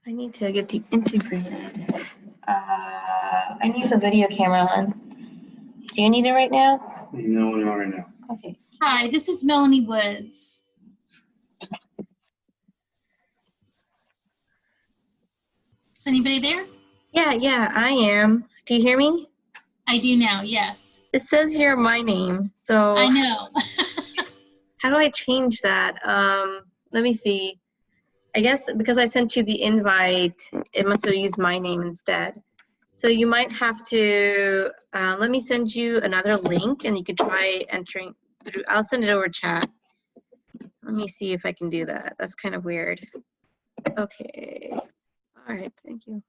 I need to get the integrated. I need the video camera on. Do you need it right now? No, not right now. Okay. Hi, this is Melanie Woods. Is anybody there? Yeah, I am. Do you hear me? I do now, yes. It says here my name, so I know. how do I change that? Let me see. I guess because I sent you the invite, it must have used my name instead. So you might have to, let me send you another link and you can try entering through, I'll send it over chat. Let me see if I can do that. That's kind of weird. Okay. All right, thank you.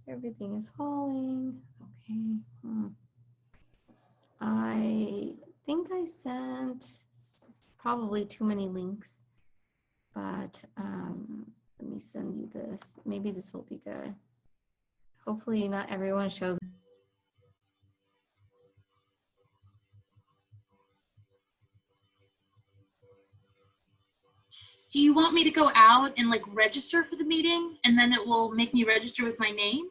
Everything is falling. Okay. I think I sent probably too many links, but let me send you this. Maybe this will be good. Hopefully not everyone shows. Do you want me to go out and like register for the meeting and then it will make me register with my name?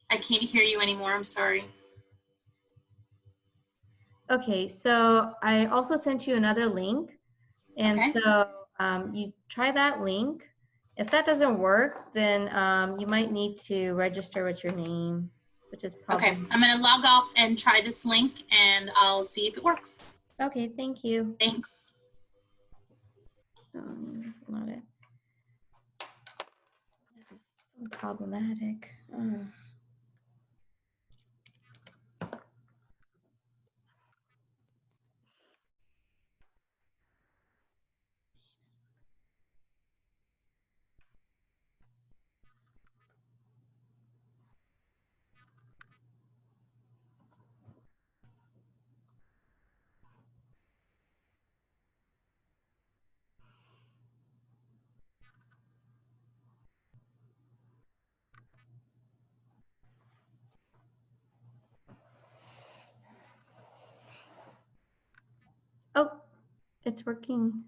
I can't hear you anymore, I'm sorry. Okay, so I also sent you another link. And Okay. so you try that link. If that doesn't work, then you might need to register with your name, which is probably. Okay, I'm gonna log off and try this link and I'll see if it works. Okay, thank you. Thanks. This is not it. This is so problematic. Oh, it's working.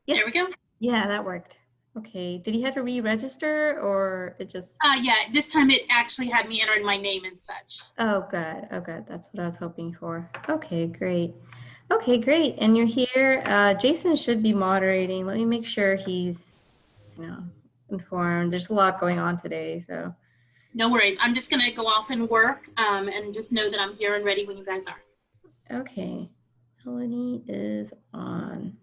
Yes. There we go. Yeah, that worked. Okay, did you have to re-register or it just? Yeah, this time it actually had me enter in my name and such. Oh, good. Oh, good. That's what I was hoping for. Okay, great. Okay, great. And you're here. Jason should be moderating. Let me make sure he's, informed. There's a lot going on today, so. No worries. I'm just gonna go off and work and just know that I'm here and ready when you guys are. Okay, Melanie is on.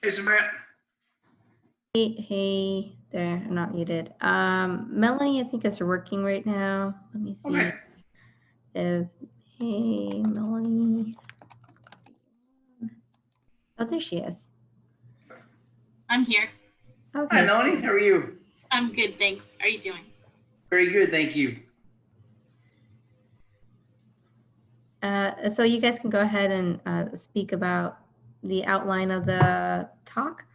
Hey, Samantha. Hey there, I'm not muted. Melanie, I think is working right now. Let me see Okay. if, hey, Melanie. Oh, there she is. I'm here. Okay. Hi, Melanie. How are you? I'm good, thanks. How are you doing? Very good, thank you. So you guys can go ahead and speak about the outline of the talk.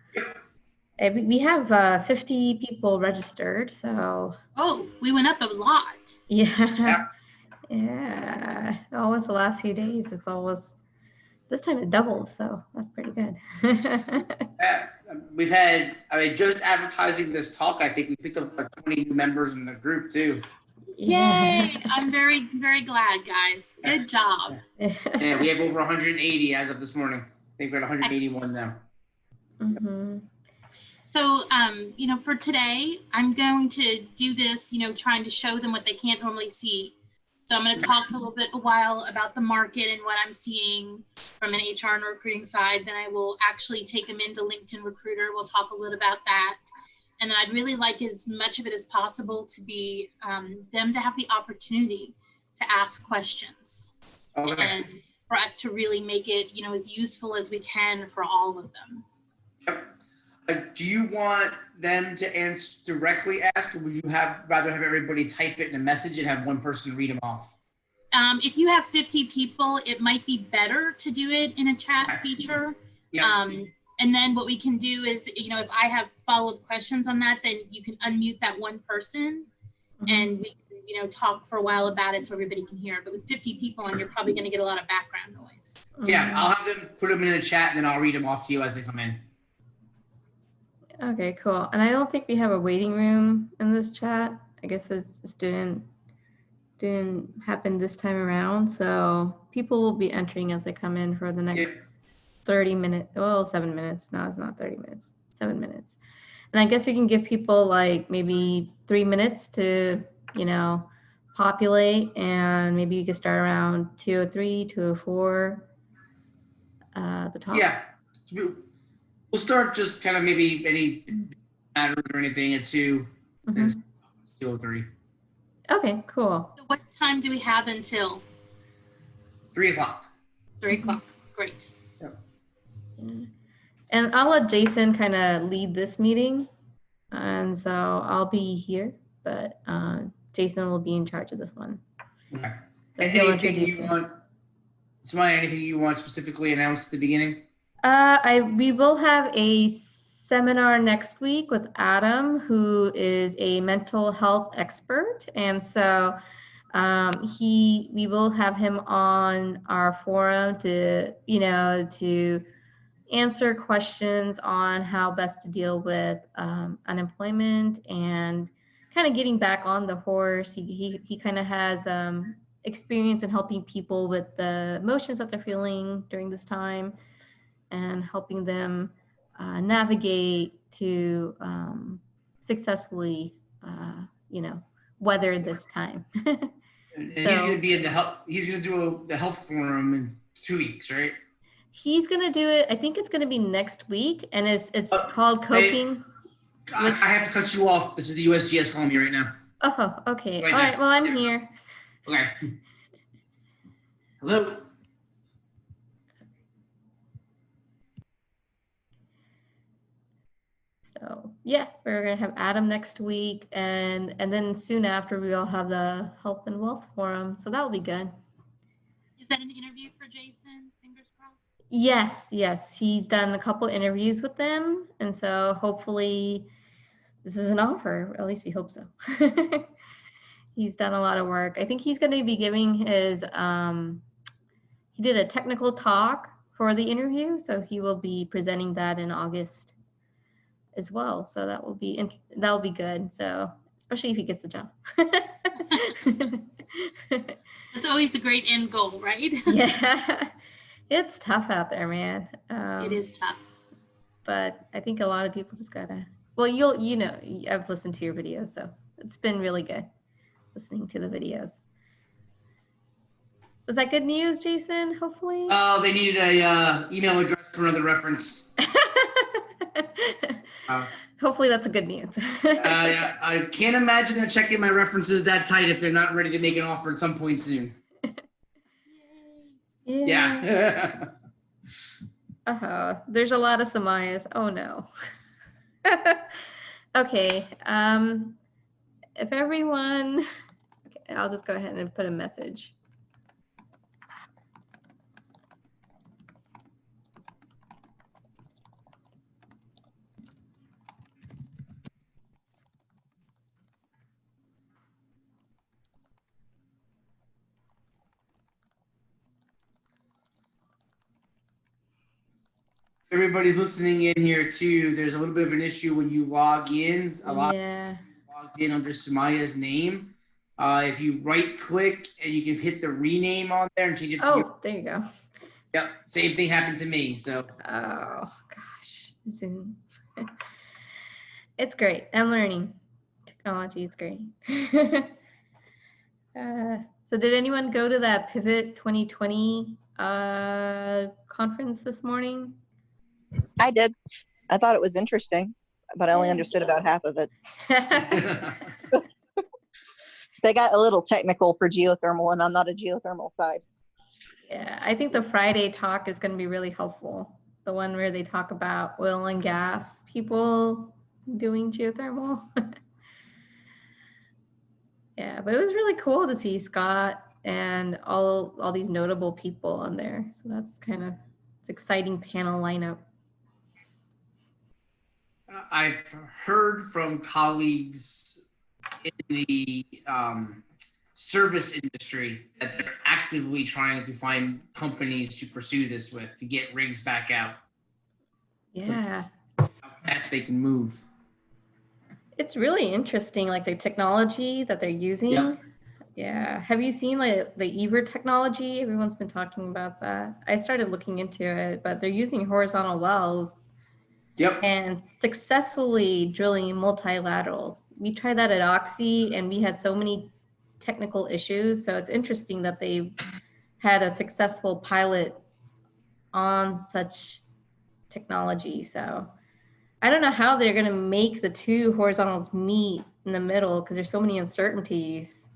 We have 50 people registered, so Oh, we went up a lot. yeah. Yeah. Always the last few days, it's always, this time it doubled, so that's pretty good. We've had, just advertising this talk, I think we picked up like 20 new members in the group too. Yay! I'm very, very glad, guys. Good job. Yeah, we have over 180 as of this morning. I think we're at 181 now. Mm-hmm. So, for today, I'm going to do this, trying to show them what they can't normally see. So I'm going to talk for a while about the market and what I'm seeing from an HR and recruiting side. Then I will actually take them into LinkedIn Recruiter. We'll talk a little about that. And then I'd really like as much of it as possible to be them to have the opportunity to ask questions. Okay. And for us to really make it, as useful as we can for all of them. Yep. Do you want them to directly ask, or would you rather have everybody type it in a message and have one person read them off? If you have 50 people, it might be better to do it in a chat feature. Yeah. And then what we can do is, if I have follow-up questions on that, then you can unmute that one person and we can, talk for a while about it so everybody can hear. But with 50 people on, you're probably going to get a lot of background noise. Yeah, I'll have them put them in the chat and then I'll read them off to you as they come in. Okay, cool. And I don't think we have a waiting room in this chat. I guess it just didn't happen this time around. So people will be entering as they come in for the next 30 minutes. Well, 7 minutes. No, it's not 30 minutes. 7 minutes. And I guess we can give people like maybe 3 minutes to, populate, and maybe you could start around 2:03, 2:04. The talk. Yeah. We'll start just kind of maybe any matters or anything at 2 and 2:03. Okay, cool. So what time do we have until? 3 o'clock. 3 o'clock. Great. Yep. And I'll let Jason kind of lead this meeting. And so I'll be here, but Jason will be in charge of this one. Okay. So he'll anything introduce you want, Samaya, anything you want specifically announced at the beginning? We will have a seminar next week with Adam, who is a mental health expert. And so we will have him on our forum to, to answer questions on how best to deal with unemployment and kind of getting back on the horse. He kind of has experience in helping people with the emotions that they're feeling during this time and helping them navigate to successfully, weather this time. And he's going to be in the health. He's going to do the health forum in 2 weeks, right? He's going to do it. I think it's going to be next week, and it's called Coping. I have to cut you off. This is the USGS calling me right now. Oh, okay. All right. Well, I'm here. Okay. Hello. So yeah, we're gonna have Adam next week, and then soon after we will have the Health and Wealth Forum. So that'll be good. Is that an interview for Jason? Fingers crossed. Yes. He's done a couple interviews with them, and so hopefully this is an offer. At least we hope so. He's done a lot of work. I think he's going to be giving his. He did a technical talk for the interview, so he will be presenting that in August as well. So that will be good. So especially if he gets the job. That's always the great end goal, right? Yeah, it's tough out there, man. It is tough. But I think a lot of people just gotta. Well, I've listened to your videos, so it's been really good listening to the videos. Was that good news, Jason? Hopefully. Oh, they needed a email address for another reference. Hopefully that's a good news. Yeah, I can't imagine them checking my references that tight if they're not ready to make an offer at some point soon. Yeah. Oh, there's a lot of Samayas. Oh no. Okay. If everyone, okay, I'll just go ahead and put a message. If everybody's listening in here too, there's a little bit of an issue when you log in. A lot Yeah. of people logged in under Sumaya's name. If you right click and you can hit the rename on there and change it to your, There you go. yep, same thing happened to me. So Oh gosh, Zoom. It's great. I'm learning. Technology is great. So did anyone go to that Pivot 2020 conference this morning? I did. I thought it was interesting, but I only understood about half of it. They got a little technical for geothermal, and I'm not a geothermal side. Yeah, I think the Friday talk is going to be really helpful. The one where they talk about oil and gas people doing geothermal. Yeah, but it was really cool to see Scott and all these notable people on there. So that's kind of, it's exciting panel lineup. I've heard from colleagues in the service industry that they're actively trying to find companies to pursue this with, to get rigs back out. Yeah. How fast they can move. It's really interesting, like the technology that they're using. Yep. Yeah. Have you seen like the Ever technology? Everyone's been talking about that. I started looking into it, but they're using horizontal wells. Yep. And successfully drilling multilaterals. We tried that at Oxy and we had so many technical issues. So it's interesting that they've had a successful pilot on such technology. So I don't know how they're going to make the two horizontals meet in the middle because there's so many uncertainties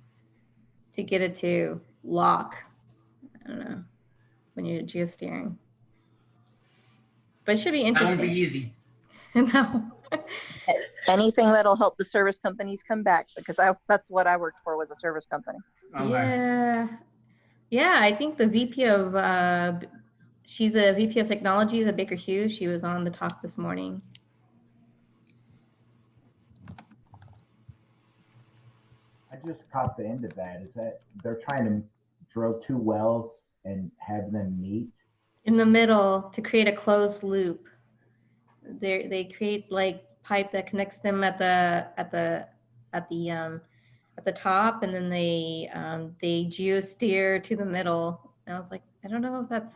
to get it to lock. I don't know, when you're geosteering. But it should be interesting. That won't be easy. No. Anything that'll help the service companies come back, because that's what I worked for, was a service company. Okay. Yeah, I think the VP of, she's a VP of technologies at Baker Hughes. She was on the talk this morning. I just caught the end of that. Is that they're trying to drill two wells and have them meet? In the middle to create a closed loop. They create like pipe that connects them at the top, and then they geosteer to the middle. And I was like, I don't know if that's.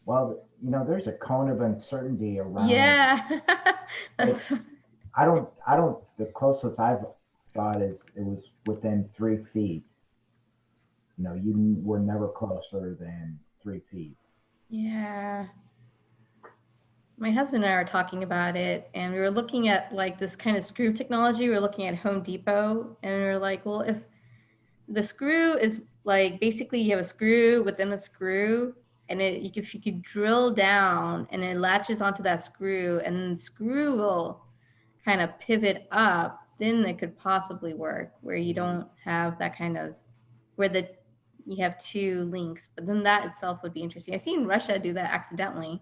Well, you know, there's a cone of uncertainty around. Yeah. That's. I don't. The closest I've got is it was within 3 feet. You know, you were never closer than 3 feet. Yeah. My husband and I were talking about it, and we were looking at like this kind of screw technology. We were looking at Home Depot, and we were like, well, if the screw is like, basically you have a screw within a screw, and if you could drill down and it latches onto that screw, and the screw will kind of pivot up, then it could possibly work where you don't have that kind of, where you have two links, but then that itself would be interesting. I've seen Russia do that accidentally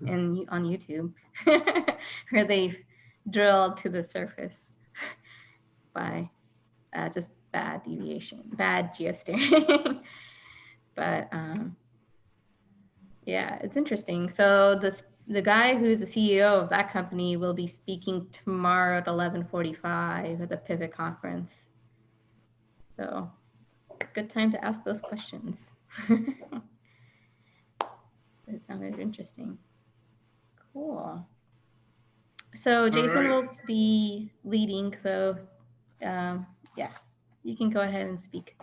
on YouTube, where they drilled to the surface by just bad deviation, bad geosteering. But yeah, it's interesting. So the guy who's the CEO of that company will be speaking tomorrow at 11:45 at the Pivot conference. So good time to ask those questions. It sounded interesting. Cool. So Jason will be leading. So yeah, you can go ahead and speak.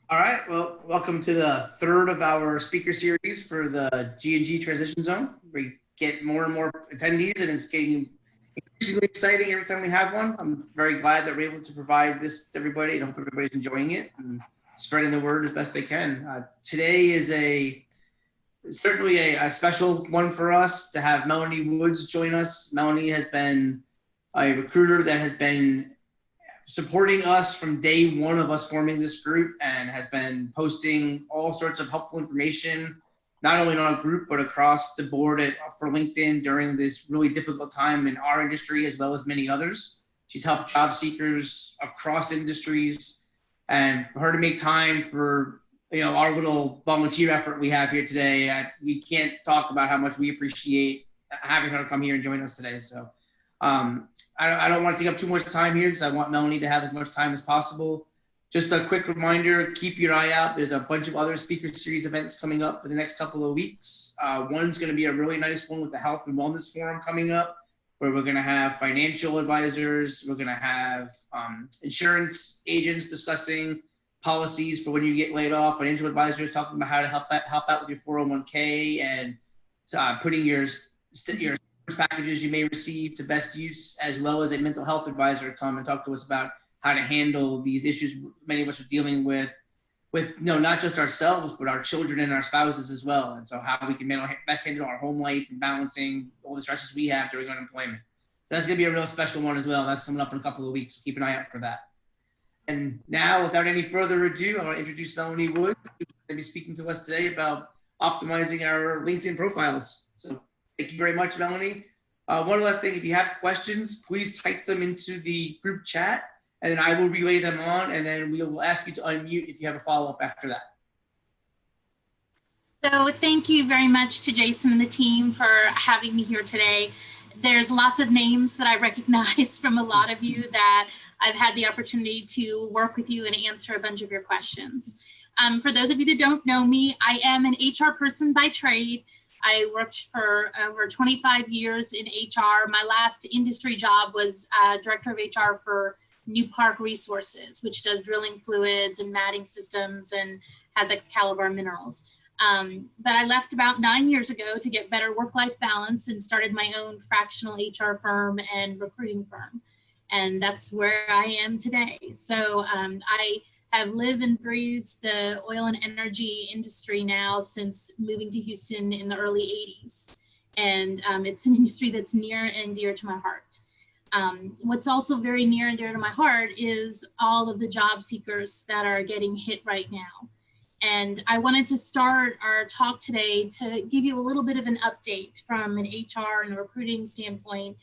All right. Well, welcome to the third of our speaker series for the G&G Transition Zone. We get more and more attendees, and it's getting increasingly exciting every time we have one. I'm very glad that we're able to provide this to everybody, and I hope everybody's enjoying it and spreading the word as best they can. Today is certainly a special one for us to have Melanie Woods join us. Melanie has been a recruiter that has been supporting us from day one of us forming this group, and has been posting all sorts of helpful information, not only in our group, but across the board for LinkedIn during this really difficult time in our industry, as well as many others. She's helped job seekers across industries, and for her to make time for our little volunteer effort we have here today, we can't talk about how much we appreciate having her come here and join us today. So I don't want to take up too much time here, because I want Melanie to have as much time as possible. Just a quick reminder, keep your eye out. There's a bunch of other speaker series events coming up for the next couple of weeks. One's going to be a really nice one with the Health and Wellness Forum coming up, where we're going to have financial advisors. We're going to have insurance agents discussing policies for when you get laid off, financial advisors talking about how to help out with your 401k, and putting your packages you may receive to best use, as well as a mental health advisor come and talk to us about how to handle these issues many of us are dealing with not just ourselves, but our children and our spouses as well. And so how we can best handle our home life and balancing all the stresses we have during unemployment. So that's going to be a real special one as well. That's coming up in a couple of weeks. So keep an eye out for that. And now, without any further ado, I want to introduce Melanie Woods, who's going to be speaking to us today about optimizing our LinkedIn profiles. So thank you very much, Melanie. One last thing, if you have questions, please type them into the group chat, and then I will relay them on, and then we will ask you to unmute if you have a follow-up after that. So thank you very much to Jason and the team for having me here today. There's lots of names that I recognize from a lot of you that I've had the opportunity to work with you and answer a bunch of your questions. For those of you that don't know me, I am an HR person by trade. I worked for over 25 years in HR. My last industry job was Director of HR for New Park Resources, which does drilling fluids and matting systems and has Excalibur minerals. But I left about 9 years ago to get better work-life balance and started my own fractional HR firm and recruiting firm. And that's where I am today. So I have lived and breathed the oil and energy industry now since moving to Houston in the early 80s. And it's an industry that's near and dear to my heart. What's also very near and dear to my heart is all of the job seekers that are getting hit right now. And I wanted to start our talk today to give you a little bit of an update from an HR and recruiting standpoint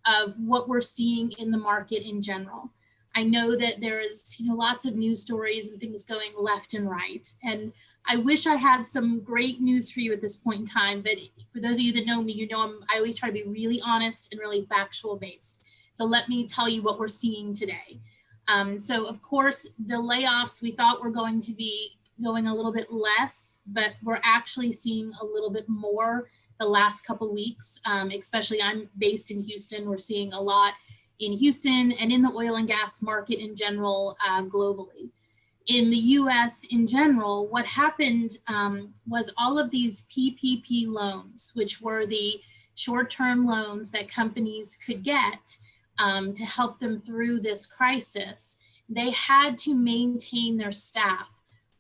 of what we're seeing in the market in general. I know that there is lots of news stories and things going left and right. And I wish I had some great news for you at this point in time, but for those of you that know me, I always try to be really honest and really factual based. So let me tell you what we're seeing today. So of course, the layoffs we thought were going to be going a little bit less, but we're actually seeing a little bit more the last couple weeks, especially I'm based in Houston. We're seeing a lot in Houston and in the oil and gas market in general, globally. In the US in general, what happened was all of these PPP loans, which were the short-term loans that companies could get to help them through this crisis, they had to maintain their staff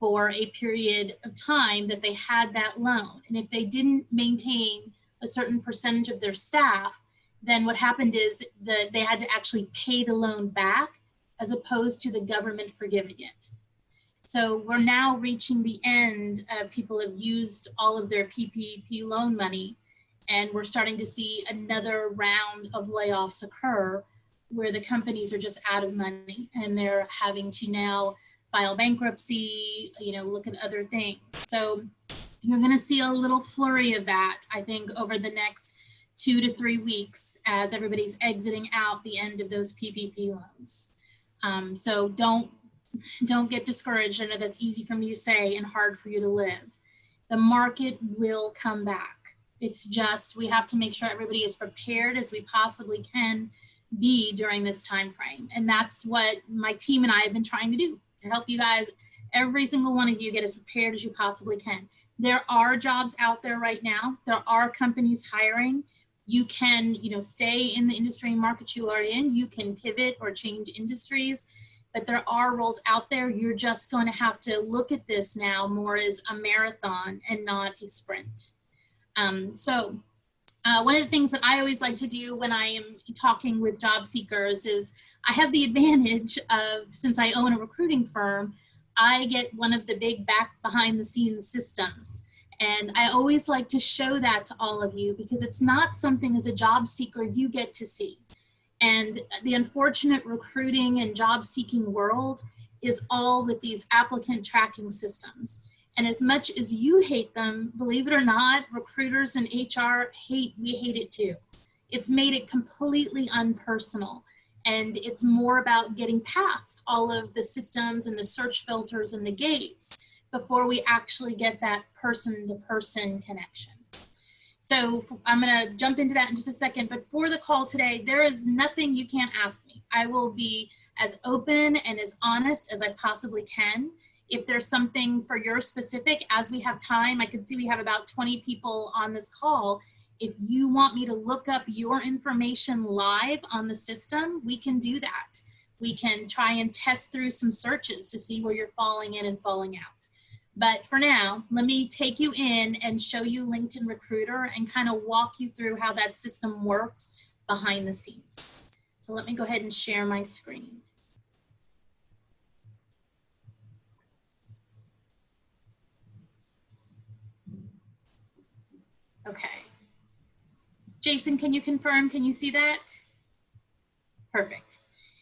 for a period of time that they had that loan. And if they didn't maintain a certain percentage of their staff, then what happened is that they had to actually pay the loan back as opposed to the government forgiving it. So we're now reaching the end of people have used all of their PPP loan money, and we're starting to see another round of layoffs occur where the companies are just out of money and they're having to now file bankruptcy, look at other things. So you're going to see a little flurry of that, I think, over the next 2 to 3 weeks as everybody's exiting out the end of those PPP loans. So don't get discouraged. I know that's easy for me to say and hard for you to live. The market will come back. It's just we have to make sure everybody is prepared as we possibly can be during this time frame. And that's what my team and I have been trying to do, to help you guys, every single one of you, get as prepared as you possibly can. There are jobs out there right now. There are companies hiring. You can, stay in the industry and market you are in. You can pivot or change industries, but there are roles out there. You're just going to have to look at this now more as a marathon and not a sprint. One of the things that I always like to do when I am talking with job seekers is I have the advantage of, since I own a recruiting firm, I get one of the big behind the scenes systems. And I always like to show that to all of you because it's not something as a job seeker you get to see. And the unfortunate recruiting and job seeking world is all with these applicant tracking systems. And as much as you hate them, believe it or not, recruiters and HR we hate it too. It's made it completely unpersonal. And it's more about getting past all of the systems and the search filters and the gates before we actually get that person-to-person connection. So I'm gonna jump into that in just a second, but for the call today, there is nothing you can't ask me. I will be as open and as honest as I possibly can. If there's something for your specific, as we have time, I can see we have about 20 people on this call. If you want me to look up your information live on the system, we can do that. We can try and test through some searches to see where you're falling in and falling out. But for now, let me take you in and show you LinkedIn Recruiter and kind of walk you through how that system works behind the scenes. So let me go ahead and share my screen. Okay. Jason, can you confirm? Can you see that? Perfect.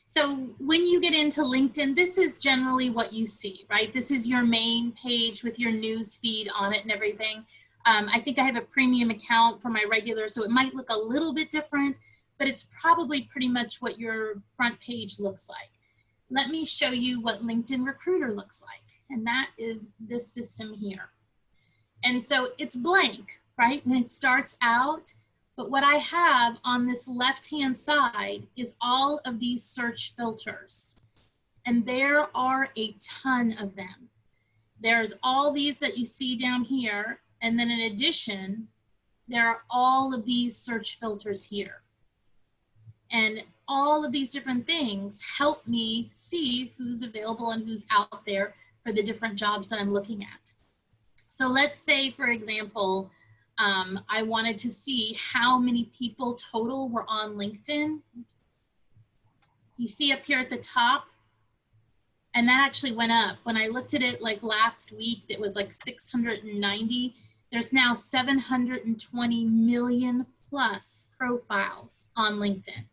So when you get into LinkedIn, this is generally what you see, right? This is your main page with your news feed on it and everything. I think I have a premium account for my regular, so it might look a little bit different, but it's probably pretty much what your front page looks like. Let me show you what LinkedIn Recruiter looks like, and that is this system here. And so it's blank, right? When it starts out, but what I have on this left-hand side is all of these search filters. And there are a ton of them. There's all these that you see down here. And then in addition, there are all of these search filters here. And all of these different things help me see who's available and who's out there for the different jobs that I'm looking at. So let's say, for example, I wanted to see how many people total were on LinkedIn. You see up here at the top, and that actually went up. When I looked at it like last week, it was like 690. There's now 720 million plus profiles on LinkedIn.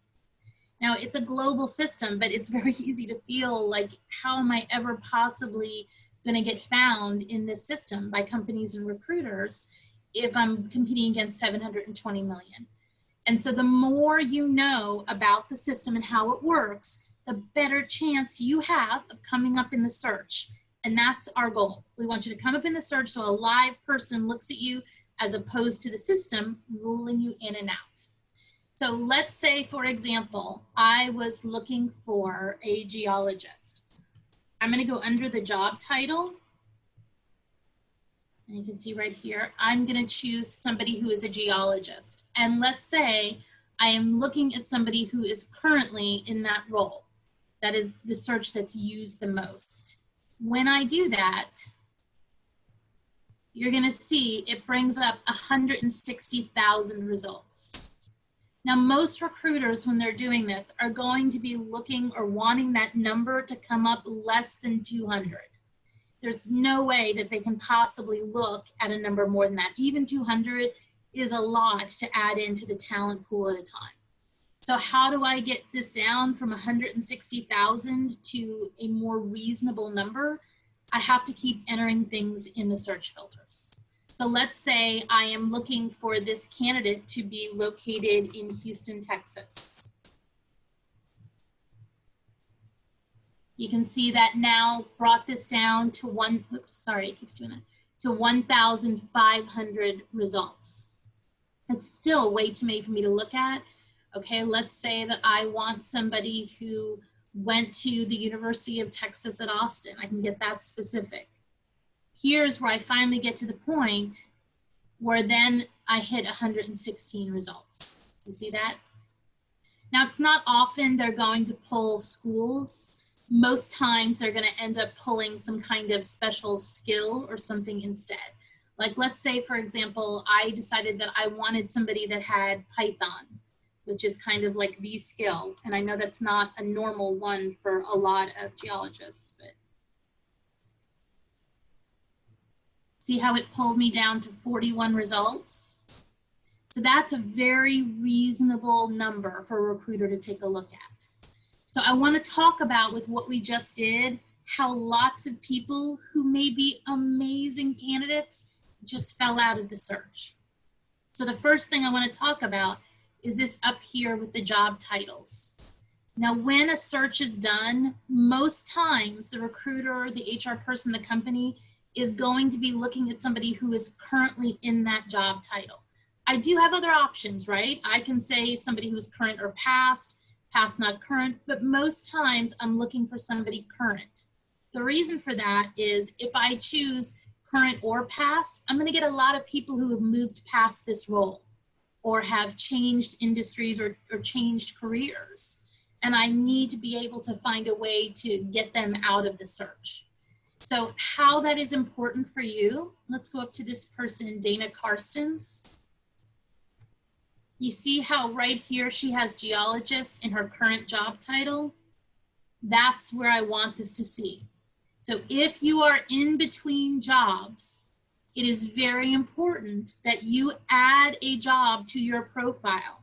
Now it's a global system, but it's very easy to feel like, how am I ever possibly gonna get found in this system by companies and recruiters if I'm competing against 720 million. And so the more you know about the system and how it works, the better chance you have of coming up in the search. And that's our goal. We want you to come up in the search so a live person looks at you as opposed to the system ruling you in and out. So let's say, for example, I was looking for a geologist. I'm gonna go under the job title. And you can see right here, I'm gonna choose somebody who is a geologist. And let's say I am looking at somebody who is currently in that role. That is the search that's used the most. When I do that, you're gonna see it brings up 160,000 results. Now, most recruiters, when they're doing this, are going to be looking or wanting that number to come up less than 200. There's no way that they can possibly look at a number more than that. Even 200 is a lot to add into the talent pool at a time. So how do I get this down from 160,000 to a more reasonable number? I have to keep entering things in the search filters. So let's say I am looking for this candidate to be located in Houston, Texas. You can see that now brought this down to to 1,500 results. It's still way too many for me to look at. Okay, let's say that I want somebody who went to the University of Texas at Austin. I can get that specific. here's where I finally get to the point where then I hit 116 results. You see that? Now, it's not often they're going to pull schools. Most times they're going to end up pulling some kind of special skill or something instead. Like, let's say, for example, I decided that I wanted somebody that had Python, which is kind of like the skill. And I know that's not a normal one for a lot of geologists, but see how it pulled me down to 41 results? So that's a very reasonable number for a recruiter to take a look at. So I want to talk about, with what we just did, how lots of people who may be amazing candidates just fell out of the search. So the first thing I want to talk about is this up here with the job titles. Now, when a search is done, most times the recruiter, the HR person, the company is going to be looking at somebody who is currently in that job title. I do have other options, right? I can say somebody who is current or past, past not current, but most times I'm looking for somebody current. The reason for that is if I choose current or past, I'm going to get a lot of people who have moved past this role or have changed industries or changed careers. And I need to be able to find a way to get them out of the search. So how that is important for you, let's go up to this person, Dana Karstens. You see how right here she has geologist in her current job title? That's where I want this to see. So if you are in between jobs, it is very important that you add a job to your profile.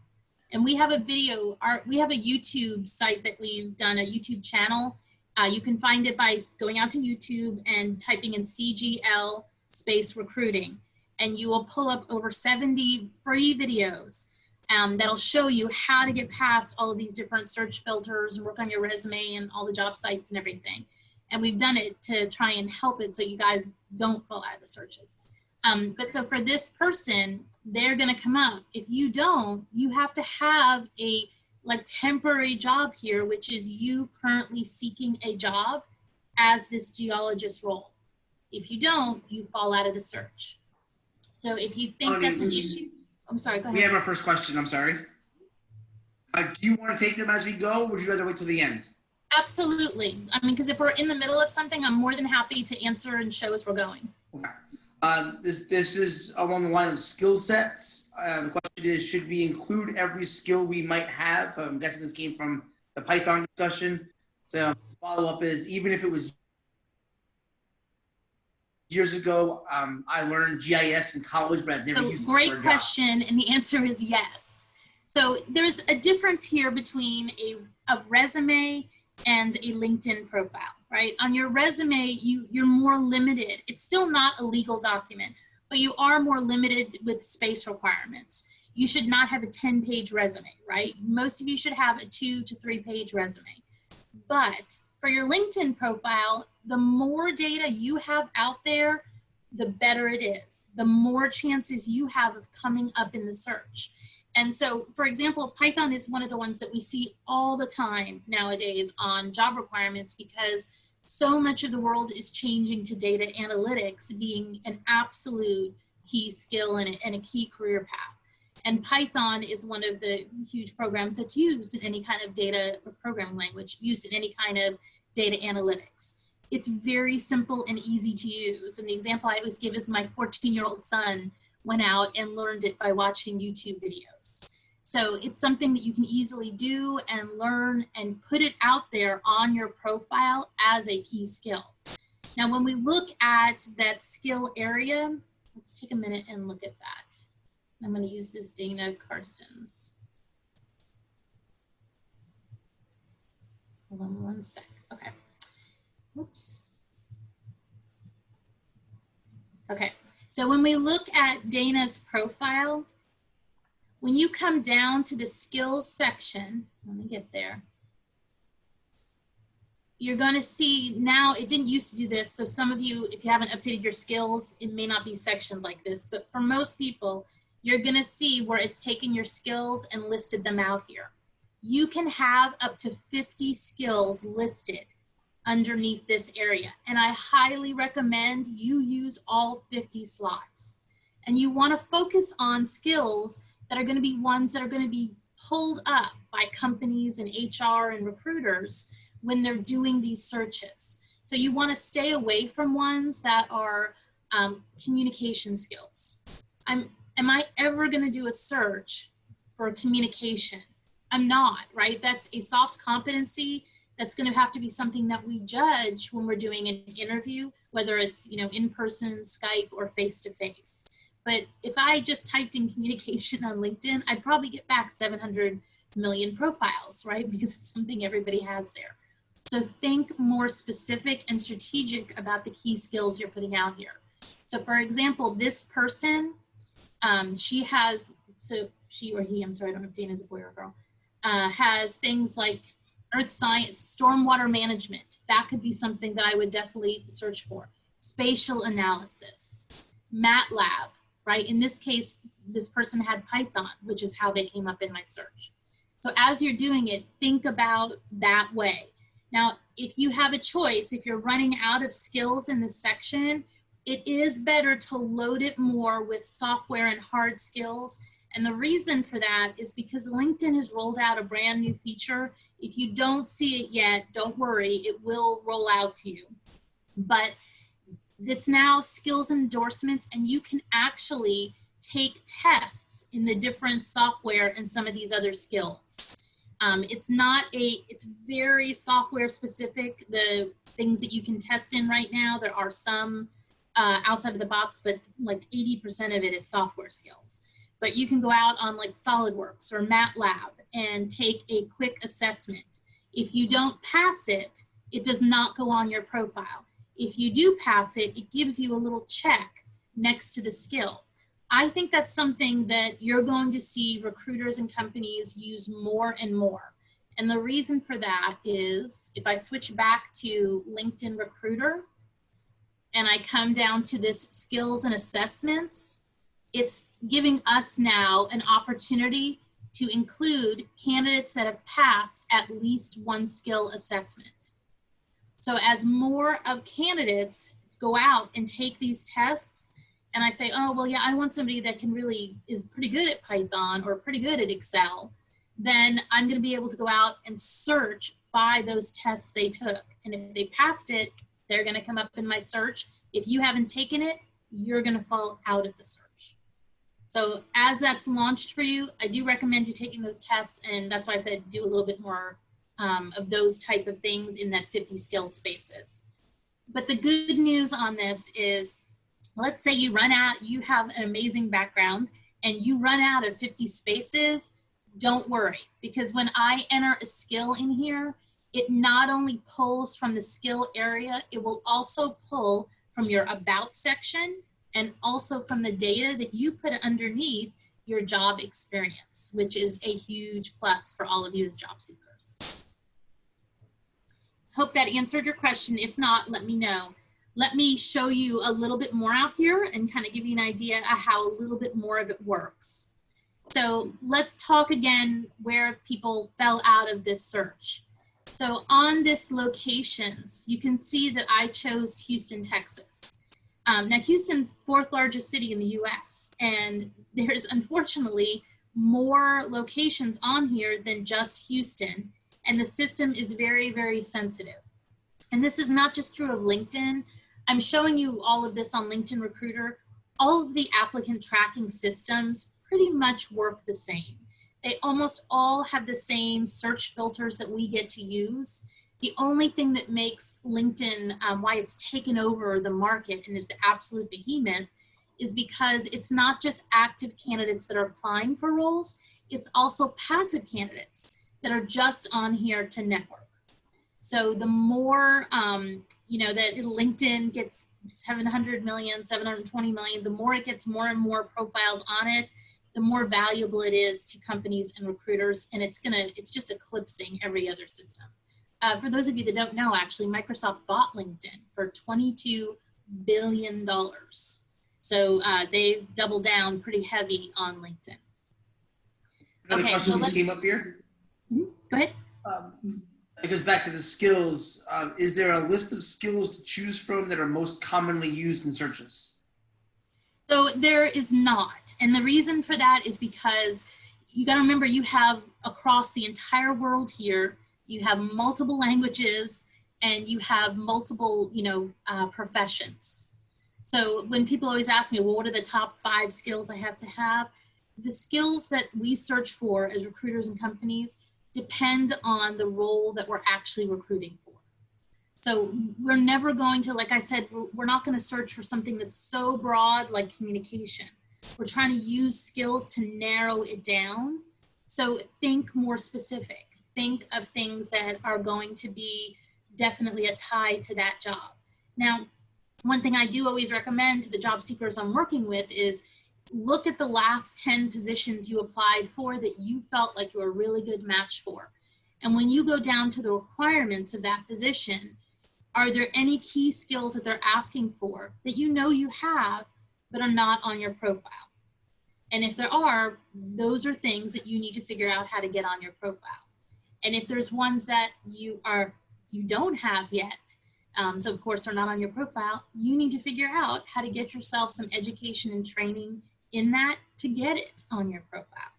And we have a video, we have a YouTube site that we've done, a YouTube channel. You can find it by going out to YouTube and typing in CGL space recruiting. And you will pull up over 70 free videos that'll show you how to get past all of these different search filters and work on your resume and all the job sites and everything. And we've done it to try and help it so you guys don't fall out of the searches. But so for this person, they're gonna come up. If you don't, you have to have a temporary job here, which is you currently seeking a job as this geologist role. If you don't, you fall out of the search. So if you think that's an issue, I'm sorry, go ahead. We have our first question, I'm sorry. Do you want to take them as we go, or would you rather wait till the end? Absolutely. I mean, because if we're in the middle of something, I'm more than happy to answer and show as we're going. Okay. This is along the line of skill sets. The question is, should we include every skill we might have? I'm guessing this came from the Python discussion. The follow-up is, even if it was years ago, I learned GIS in college, but I've never used it for a job. Great question, and the answer is yes. So there's a difference here between a resume and a LinkedIn profile, right? On your resume, you're more limited. It's still not a legal document, but you are more limited with space requirements. You should not have a 10-page resume, right? Most of you should have a 2 to 3 page resume. But for your LinkedIn profile, the more data you have out there, the better it is. The more chances you have of coming up in the search. And so, for example, Python is one of the ones that we see all the time nowadays on job requirements, because so much of the world is changing to data analytics being an absolute key skill and a key career path. And Python is one of the huge programs that's used in any kind of data or programming language, used in any kind of data analytics. It's very simple and easy to use. And the example I always give is my 14-year-old son went out and learned it by watching YouTube videos. So it's something that you can easily do and learn and put it out there on your profile as a key skill. Now, when we look at that skill area, let's take a minute and look at that. I'm going to use this Dana Karstens. Hold on one sec. Okay. Oops. Okay. So when we look at Dana's profile, when you come down to the skills section, let me get there, you're going to see now, it didn't used to do this, so some of you, if you haven't updated your skills, it may not be sectioned like this, but for most people, you're going to see where it's taken your skills and listed them out here. You can have up to 50 skills listed underneath this area. And I highly recommend you use all 50 slots. And you want to focus on skills that are going to be ones that are going to be pulled up by companies and HR and recruiters when they're doing these searches. So you want to stay away from ones that are communication skills. Am I ever going to do a search for communication? I'm not, right? That's a soft competency. That's going to have to be something that we judge when we're doing an interview, whether it's, you know, in person, Skype, or face-to-face. But if I just typed in communication on LinkedIn, I'd probably get back 700 million profiles, right? Because it's something everybody has there. So think more specific and strategic about the key skills you're putting out here. So for example, this person, she or he, I'm sorry, I don't know if Dana's a boy or a girl, has things like earth science, stormwater management. That could be something that I would definitely search for. Spatial analysis, MATLAB, right? In this case, this person had Python, which is how they came up in my search. So as you're doing it, think about that way. Now, if you have a choice, if you're running out of skills in this section, it is better to load it more with software and hard skills. And the reason for that is because LinkedIn has rolled out a brand new feature. If you don't see it yet, don't worry, it will roll out to you. But it's now skills endorsements, and you can actually take tests in the different software and some of these other skills. It's very software specific, the things that you can test in right now. There are some outside of the box, but like 80% of it is software skills. But you can go out on like SolidWorks or MATLAB and take a quick assessment. If you don't pass it, it does not go on your profile. If you do pass it, it gives you a little check next to the skill. I think that's something that you're going to see recruiters and companies use more and more. And the reason for that is if I switch back to LinkedIn Recruiter and I come down to this skills and assessments, it's giving us now an opportunity to include candidates that have passed at least one skill assessment. So as more of candidates go out and take these tests, and I say, oh, well, yeah, I want somebody that is pretty good at Python or pretty good at Excel, then I'm going to be able to go out and search by those tests they took. And if they passed it, they're going to come up in my search. If you haven't taken it, you're going to fall out of the search. So as that's launched for you, I do recommend you taking those tests. And that's why I said do a little bit more of those type of things in that 50 skill spaces. But the good news on this is, let's say you have an amazing background and you run out of 50 spaces, don't worry, because when I enter a skill in here, it not only pulls from the skill area, it will also pull from your about section and also from the data that you put underneath your job experience, which is a huge plus for all of you as job seekers. Hope that answered your question. If not, let me know. Let me show you a little bit more out here and kind of give you an idea of how a little bit more of it works. So let's talk again where people fell out of this search. So on this locations, you can see that I chose Houston, Texas. Now Houston's 4th largest city in the US, and there's unfortunately more locations on here than just Houston, and the system is very, very sensitive. And this is not just true of LinkedIn. I'm showing you all of this on LinkedIn Recruiter. All of the applicant tracking systems pretty much work the same. They almost all have the same search filters that we get to use. The only thing that makes LinkedIn, why it's taken over the market and is the absolute behemoth, is because it's not just active candidates that are applying for roles, it's also passive candidates that are just on here to network. So the more, that LinkedIn gets 700 million, 720 million, the more it gets more and more profiles on it, the more valuable it is to companies and recruiters, and it's just eclipsing every other system. For those of you that don't know, actually, Microsoft bought LinkedIn for $22 billion. So they doubled down pretty heavy on LinkedIn. Another Okay, question so that came up here. Go ahead. It goes back to the skills. Is there a list of skills to choose from that are most commonly used in searches? So there is not. And the reason for that is because you got to remember, you have across the entire world here, you have multiple languages and you have multiple, professions. So when people always ask me, well, what are the top 5 skills I have to have? The skills that we search for as recruiters and companies depend on the role that we're actually recruiting for. So we're never going to, like I said, we're not going to search for something that's so broad like communication. We're trying to use skills to narrow it down. So think more specific. Think of things that are going to be definitely a tie to that job. Now, one thing I do always recommend to the job seekers I'm working with is look at the last 10 positions you applied for that you felt like you were a really good match for. And when you go down to the requirements of that position, are there any key skills that they're asking for that you know you have but are not on your profile? And if there are, those are things that you need to figure out how to get on your profile. And if there's ones that you don't have yet, so of course they're not on your profile, you need to figure out how to get yourself some education and training in that to get it on your profile.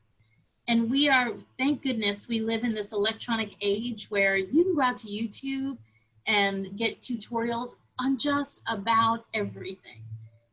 And we are, thank goodness, we live in this electronic age where you can go out to YouTube and get tutorials on just about everything.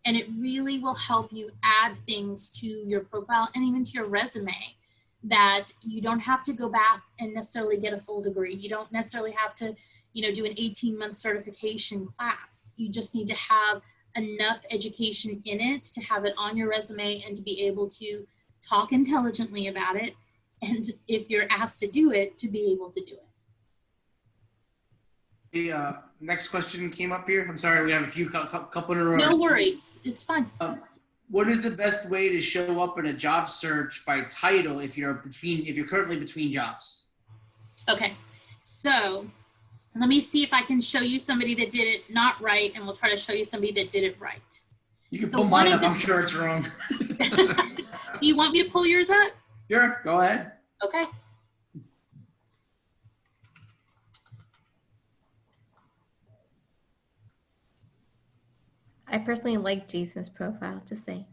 And it really will help you add things to your profile and even to your resume that you don't have to go back and necessarily get a full degree. You don't necessarily have to, do an 18-month certification class. You just need to have enough education in it to have it on your resume and to be able to talk intelligently about it. And if you're asked to do it, to be able to do it. The next question came up here. I'm sorry, we have a few couple in a row. No worries, it's fine. What is the best way to show up in a job search by title if you're currently between jobs? Okay, so let me see if I can show you somebody that did it not right, and we'll try to show you somebody that did it right. You can pull mine up. I'm sure it's wrong. Do you want me to pull yours up? Sure, go ahead. Okay. I personally like Jason's profile, just saying.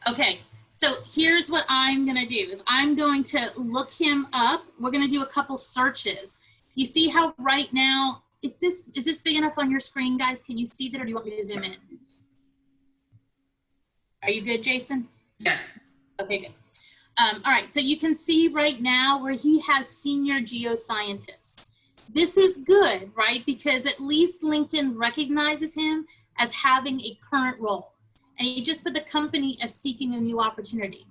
Okay, so here's what I'm gonna do is I'm going to look him up. We're gonna do a couple searches. You see how right now, is this big enough on your screen, guys? Can you see that, or do you want me to zoom in? Are you good, Jason? Yes. Okay, good. All right, so you can see right now where he has senior geoscientist. This is good, right? Because at least LinkedIn recognizes him as having a current role. And he just put the company as seeking a new opportunity.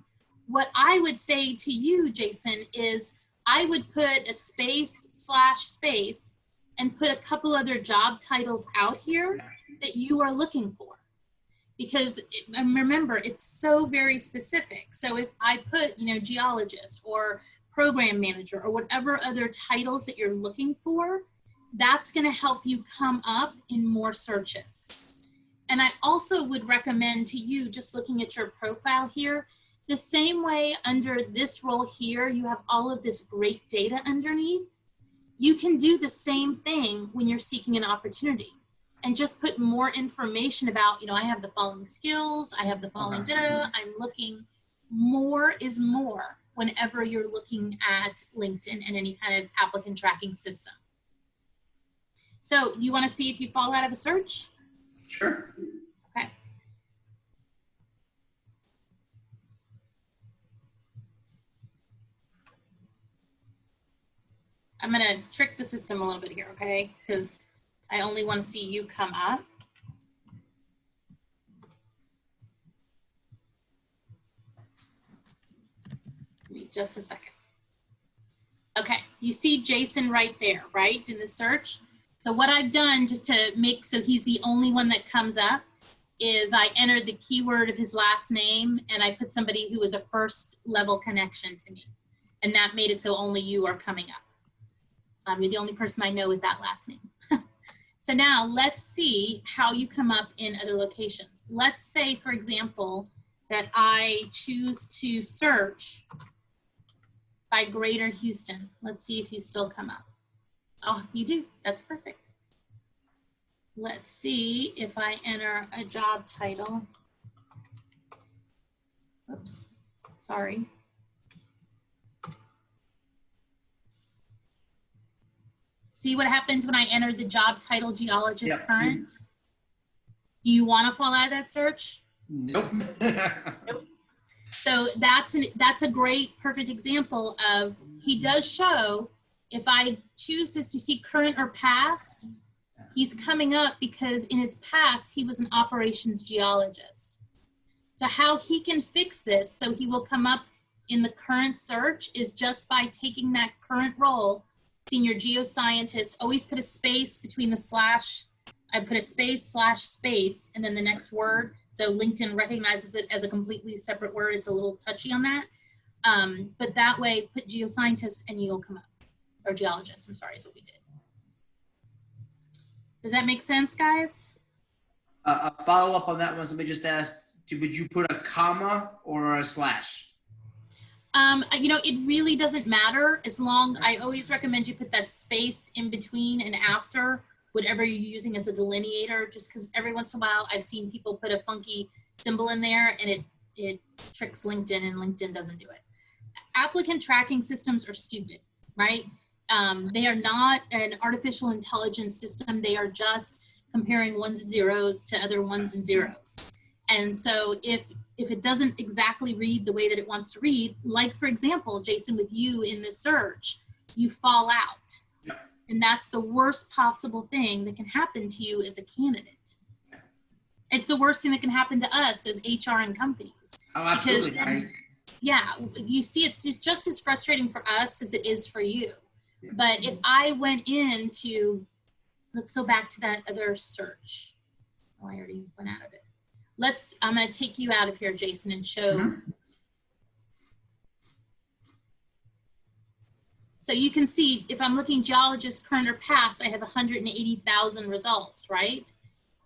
What I would say to you, Jason, is I would put a space/space and put a couple other job titles out here that you are looking for. Because remember, it's so very specific. So if I put, geologist or program manager or whatever other titles that you're looking for, that's going to help you come up in more searches. And I also would recommend to you, just looking at your profile here, the same way under this role here, you have all of this great data underneath. You can do the same thing when you're seeking an opportunity and just put more information about, I have the following skills, I have the following data, I'm looking. More is more whenever you're looking at LinkedIn and any kind of applicant tracking system. So you want to see if you fall out of a search? Sure. Okay. I'm going to trick the system a little bit here, okay? Because I only want to see you come up. Give me just a second. Okay, you see Jason right there, right, in the search? So what I've done just to make so he's the only one that comes up is I entered the keyword of his last name and I put somebody who was a first level connection to me. And that made it so only you are coming up. You're the only person I know with that last name. So now let's see how you come up in other locations. Let's say, for example, that I choose to search by Greater Houston. Let's see if you still come up. Oh, you do. That's perfect. Let's see if I enter a job title. Oops, sorry. See what happens when I enter the job title geologist Yep. current? Do you want to fall out of that search? Nope. So that's a great, perfect example of, he does show, if I choose this to see current or past, he's coming up because in his past, he was an operations geologist. So how he can fix this so he will come up in the current search is just by taking that current role, senior geoscientist, always put a space between the slash. I put a space, slash, space, and then the next word. So LinkedIn recognizes it as a completely separate word. It's a little touchy on that. But that way, put geoscientist and you'll come up. Or geologist, I'm sorry, is what we did. Does that make sense, guys? A follow up on that one. Somebody just asked, would you put a comma or a slash? You know, it really doesn't matter as long, I always recommend you put that space in between and after whatever you're using as a delineator, just because every once in a while I've seen people put a funky symbol in there and it tricks LinkedIn and LinkedIn doesn't do it. Applicant tracking systems are stupid, right? They are not an artificial intelligence system. They are just comparing ones and zeros to other ones and zeros. And so if it doesn't exactly read the way that it wants to read, like for example, Jason, with you in this search, you fall out. Yep. And that's the worst possible thing that can happen to you as a candidate. It's the worst thing that can happen to us as HR and companies. Oh, absolutely. Because, yeah, you see, it's just as frustrating for us as it is for you. Yeah. But if I went into, let's go back to that other search. Oh, I already went out of it. I'm going to take you out of here, Jason, and show. Mm-hmm. So you can see if I'm looking geologist current or past, I have 180,000 results, right?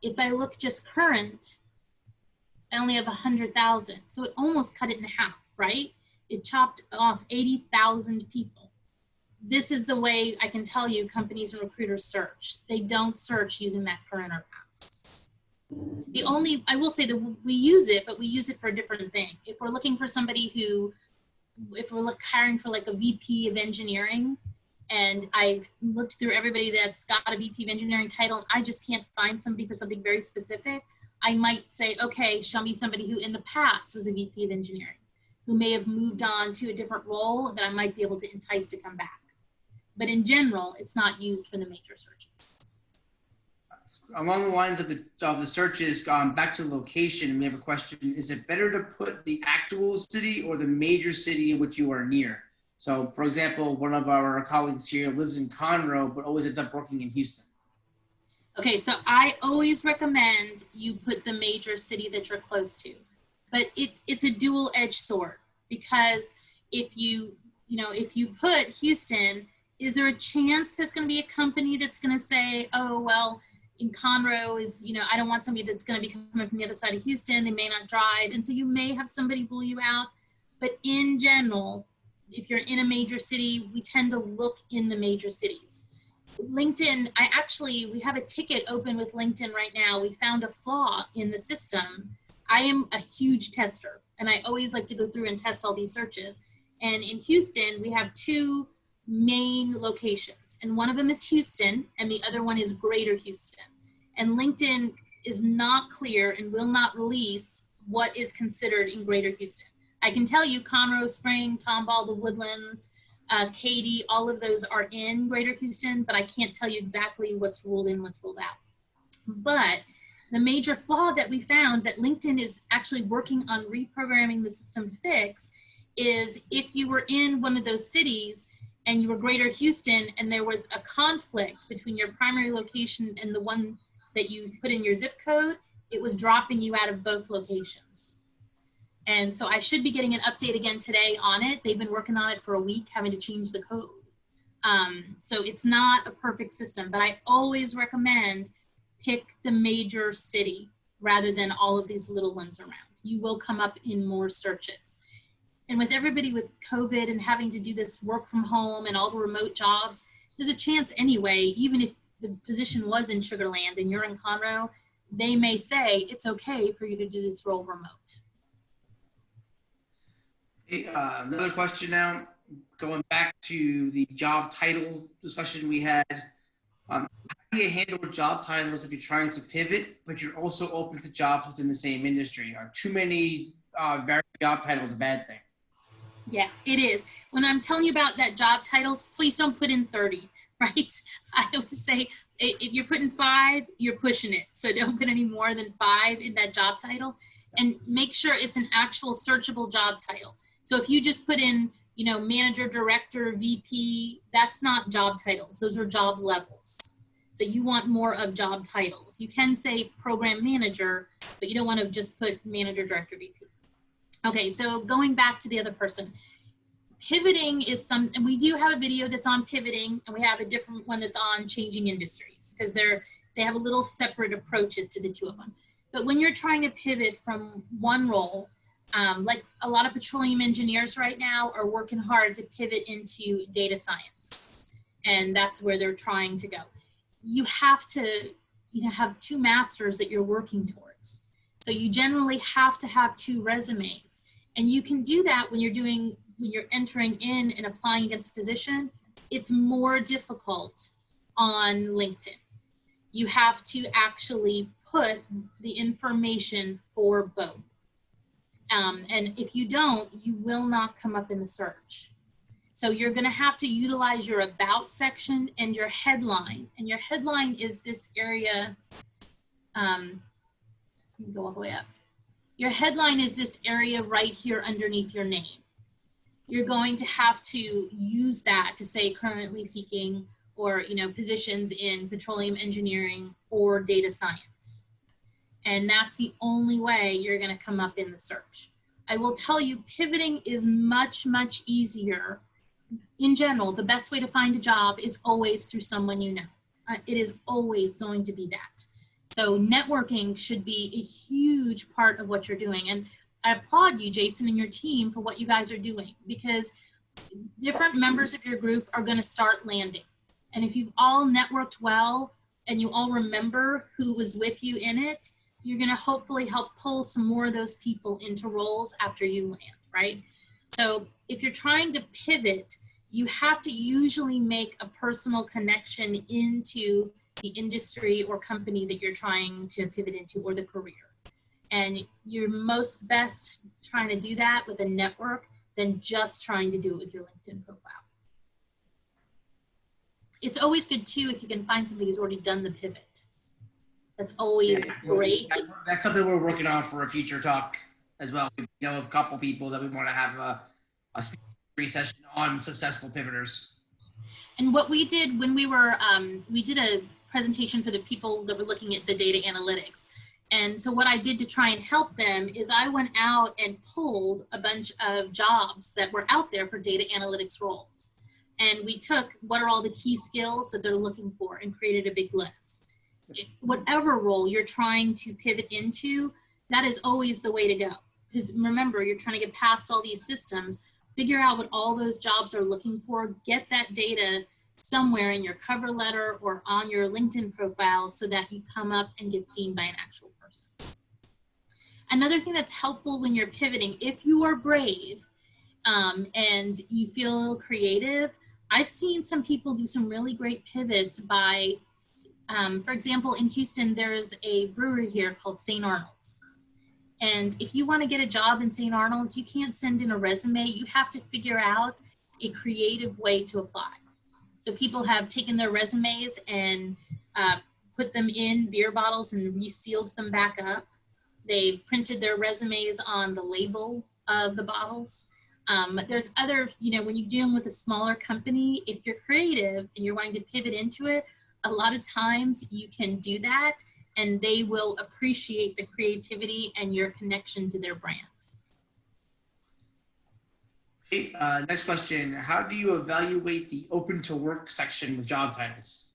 If I look just current, I only have 100,000. So it almost cut it in half, right? It chopped off 80,000 people. This is the way I can tell you companies and recruiters search. They don't search using that current or past. I will say that we use it, but we use it for a different thing. If we're looking for somebody if we're hiring for like a VP of engineering, and I've looked through everybody that's got a VP of engineering title, and I just can't find somebody for something very specific, I might say, okay, show me somebody who in the past was a VP of engineering, who may have moved on to a different role that I might be able to entice to come back. But in general, it's not used for the major searches. Along the lines of the searches, back to location, we have a question. Is it better to put the actual city or the major city in which you are near? So, for example, one of our colleagues here lives in Conroe, but always ends up working in Houston. Okay, so I always recommend you put the major city that you're close to. But it's a dual-edged sword, because if you put Houston, is there a chance there's going to be a company that's going to say, oh, well, in Conroe is, I don't want somebody that's going to be coming from the other side of Houston. They may not drive. And so you may have somebody rule you out. But in general, if you're in a major city, we tend to look in the major cities. LinkedIn, we have a ticket open with LinkedIn right now. We found a flaw in the system. I am a huge tester, and I always like to go through and test all these searches. And in Houston, we have two main locations, and one of them is Houston and the other one is Greater Houston. And LinkedIn is not clear and will not release what is considered in Greater Houston. I can tell you Conroe, Spring, Tomball, the Woodlands, Katy, all of those are in Greater Houston, but I can't tell you exactly what's ruled in, what's ruled out. But the major flaw that we found that LinkedIn is actually working on reprogramming the system to fix is if you were in one of those cities and you were Greater Houston and there was a conflict between your primary location and the one that you put in your zip code, it was dropping you out of both locations. And so I should be getting an update again today on it. They've been working on it for a week, having to change the code. So it's not a perfect system, but I always recommend pick the major city rather than all of these little ones around. You will come up in more searches. And with everybody with COVID and having to do this work from home and all the remote jobs, there's a chance anyway, even if the position was in Sugar Land and you're in Conroe, they may say it's okay for you to do this role remote. Okay, another question now, going back to the job title discussion we had. How do you handle job titles if you're trying to pivot, but you're also open to jobs within the same industry? Are too many varied job titles a bad thing? Yeah, it is. When I'm telling you about that job titles, please don't put in 30, right? I always say if you're putting 5, you're pushing it. So don't put any more than 5 in that job title, and make sure it's an actual searchable job title. So if you just put in, you know, manager, director, VP, that's not job titles. Those are job levels. So you want more of job titles. You can say program manager, but you don't want to just put manager, director, VP. Okay, so going back to the other person, pivoting is and we do have a video that's on pivoting, and we have a different one that's on changing industries, because they have a little separate approaches to the two of them. But when you're trying to pivot from one role, like a lot of petroleum engineers right now are working hard to pivot into data science, and that's where they're trying to go. You have to, you know, have 2 masters that you're working towards. So you generally have to have 2 resumes, and you can do that when you're entering in and applying against a position. It's more difficult on LinkedIn. You have to actually put the information for both. And if you don't, you will not come up in the search. So you're going to have to utilize your about section and your headline. And your headline is this area. Let me go all the way up. Your headline is this area right here underneath your name. You're going to have to use that to say currently seeking, or, you know, positions in petroleum engineering or data science. And that's the only way you're going to come up in the search. I will tell you, pivoting is much, much easier. In general, the best way to find a job is always through someone you know. It is always going to be that. So networking should be a huge part of what you're doing. And I applaud you, Jason, and your team for what you guys are doing, because different members of your group are going to start landing. And if you've all networked well and you all remember who was with you in it, you're going to hopefully help pull some more of those people into roles after you land, right? So if you're trying to pivot, you have to usually make a personal connection into the industry or company that you're trying to pivot into, or the career. And you're most best trying to do that with a network than just trying to do it with your LinkedIn profile. It's always good too if you can find somebody who's already done the pivot. That's always great. That's something we're working on for a future talk as well. We know a couple people that we want to have a speaker session on successful pivoters. And what we did when we were, we did a presentation for the people that were looking at the data analytics. And so what I did to try and help them is I went out and pulled a bunch of jobs that were out there for data analytics roles. And we took what are all the key skills that they're looking for and created a big list. Whatever role you're trying to pivot into, that is always the way to go. Because remember, you're trying to get past all these systems, figure out what all those jobs are looking for, get that data somewhere in your cover letter or on your LinkedIn profile so that you come up and get seen by an actual person. Another thing that's helpful when you're pivoting, if you are brave and you feel creative, I've seen some people do some really great pivots by, for example, in Houston, there's a brewery here called St. Arnold's. And if you want to get a job in St. Arnold's, you can't send in a resume. You have to figure out a creative way to apply. So people have taken their resumes and put them in beer bottles and resealed them back up. They've printed their resumes on the label of the bottles. There's other, you know, when you're dealing with a smaller company, if you're creative and you're wanting to pivot into it, a lot of times you can do that and they will appreciate the creativity and your connection to their brand. Okay, next question. How do you evaluate the open to work section with job titles?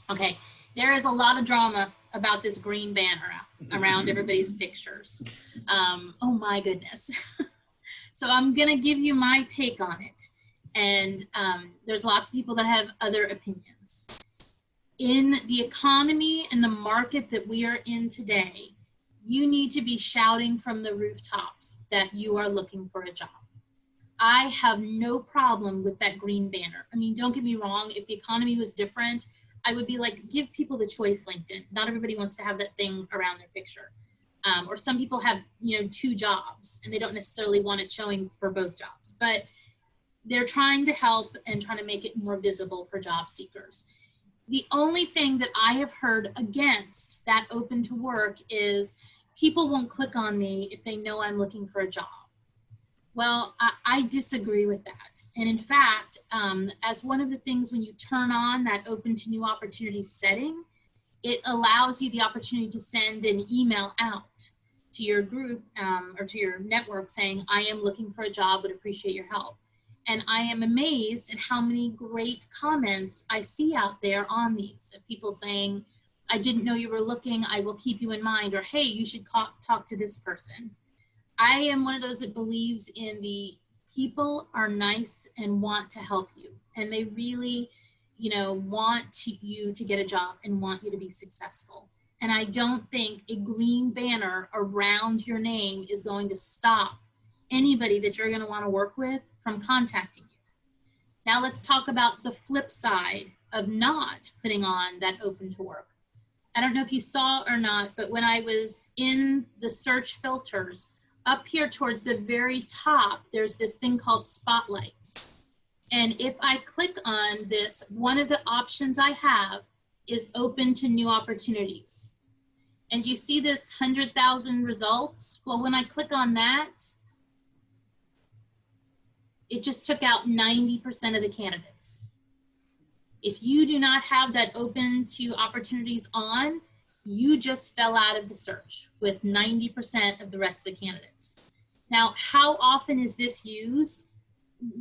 Okay, there is a lot of drama about this green banner around everybody's pictures. Oh my goodness. So I'm going to give you my take on it. And there's lots of people that have other opinions. In the economy and the market that we are in today, you need to be shouting from the rooftops that you are looking for a job. I have no problem with that green banner. I mean, don't get me wrong. If the economy was different, I would be like, give people the choice, LinkedIn. Not everybody wants to have that thing around their picture. Or some people have, 2 jobs and they don't necessarily want it showing for both jobs, but they're trying to help and trying to make it more visible for job seekers. The only thing that I have heard against that open to work is people won't click on me if they know I'm looking for a job. Well, I disagree with that. And in fact, as one of the things when you turn on that open to new opportunities setting, it allows you the opportunity to send an email out to your group or to your network saying, I am looking for a job, would appreciate your help. And I am amazed at how many great comments I see out there on these of people saying, I didn't know you were looking, I will keep you in mind, or hey, you should talk to this person. I am one of those that believes in the people are nice and want to help you. And they really, want you to get a job and want you to be successful. And I don't think a green banner around your name is going to stop anybody that you're going to want to work with from contacting you. Now let's talk about the flip side of not putting on that open to work. I don't know if you saw or not, but when I was in the search filters, up here towards the very top, there's this thing called spotlights. And if I click on this, one of the options I have is open to new opportunities. And you see this 100,000 results? Well, when I click on that, it just took out 90% of the candidates. If you do not have that open to opportunities on, you just fell out of the search with 90% of the rest of the candidates. Now, how often is this used?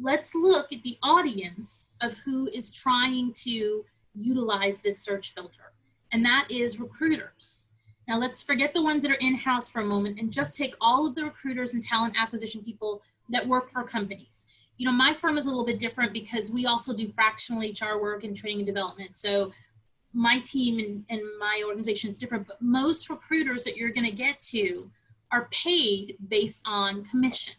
Let's look at the audience of who is trying to utilize this search filter, and that is recruiters. Now, let's forget the ones that are in-house for a moment and just take all of the recruiters and talent acquisition people that work for companies. My firm is a little bit different because we also do fractional HR work and training and development. So my team and my organization is different, but most recruiters that you're going to get to are paid based on commission.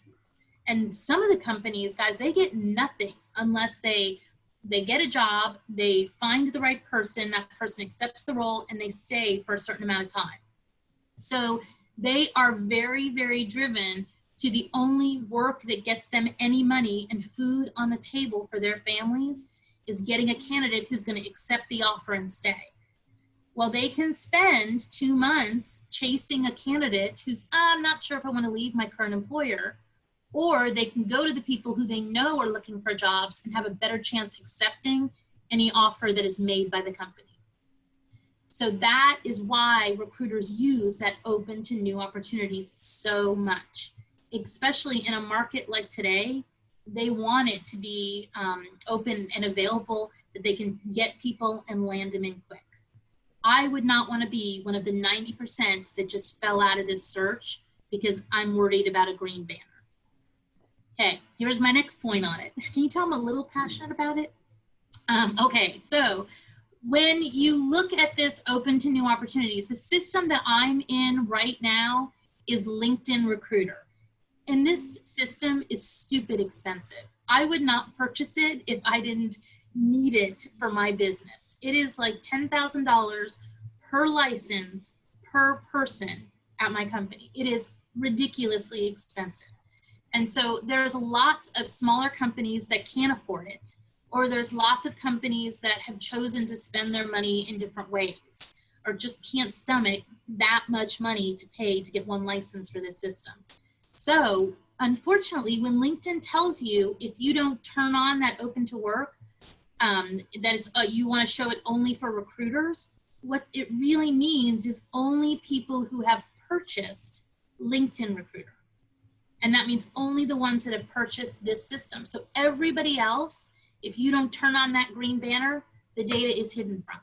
And some of the companies, guys, they get nothing unless they get a job, they find the right person, that person accepts the role, and they stay for a certain amount of time. So they are very, very driven to the only work that gets them any money and food on the table for their families is getting a candidate who's going to accept the offer and stay. Well, they can spend 2 months chasing a candidate who's, I'm not sure if I want to leave my current employer, or they can go to the people who they know are looking for jobs and have a better chance accepting any offer that is made by the company. So that is why recruiters use that open to new opportunities so much, especially in a market like today. They want it to be open and available that they can get people and land them in quick. I would not want to be one of the 90% that just fell out of this search because I'm worried about a green banner. Okay, here's my next point on it. Can you tell I'm a little passionate about it? Okay, so when you look at this open to new opportunities, the system that I'm in right now is LinkedIn Recruiter. And this system is stupid expensive. I would not purchase it if I didn't need it for my business. It is like $10,000 per license per person at my company. It is ridiculously expensive. And so there's lots of smaller companies that can't afford it, or there's lots of companies that have chosen to spend their money in different ways, or just can't stomach that much money to pay to get one license for this system. So unfortunately, when LinkedIn tells you, if you don't turn on that open to work, that it's you want to show it only for recruiters, what it really means is only people who have purchased LinkedIn Recruiter. And that means only the ones that have purchased this system. So everybody else, if you don't turn on that green banner, the data is hidden from.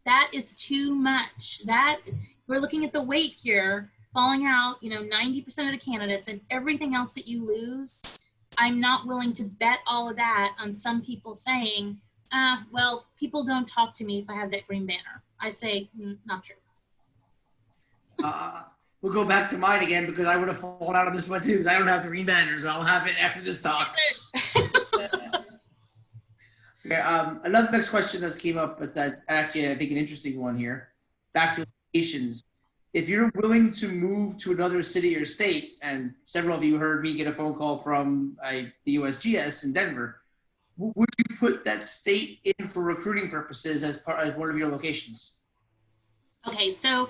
That is too much. That we're looking at the weight here, falling out, 90% of the candidates and everything else that you lose, I'm not willing to bet all of that on some people saying, well, people don't talk to me if I have that green banner. I say, not true. We'll go back to mine again because I would have fallen out on this one too because I don't have the green banners. I'll have it after this talk. Okay, another next question that's came up, but actually I think an interesting one here. Back to locations. If you're willing to move to another city or state, and several of you heard me get a phone call from the USGS in Denver, would you put that state in for recruiting purposes as one of your locations? Okay, so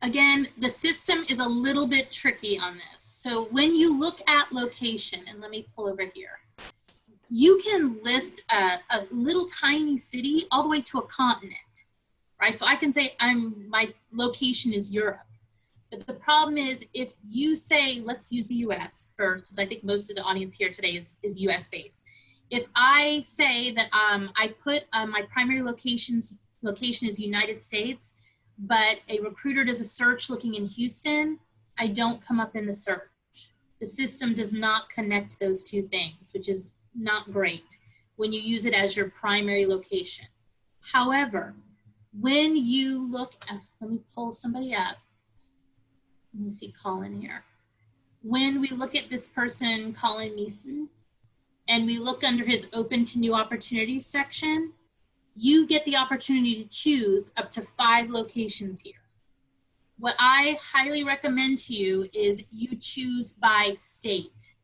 again, the system is a little bit tricky on this. So when you look at location, and let me pull over here, you can list a little tiny city all the way to a continent, right? So I can say my location is Europe. But the problem is if you say, let's use the US first, since I think most of the audience here today is US based. If I say that I put my primary location is United States, but a recruiter does a search looking in Houston, I don't come up in the search. The system does not connect those two things, which is not great when you use it as your primary location. However, when you look at, let me pull somebody up. Let me see Colin here. When we look at this person, Colin Meeson, and we look under his open to new opportunities section, you get the opportunity to choose up to 5 locations here. What I highly recommend to you is you choose by state.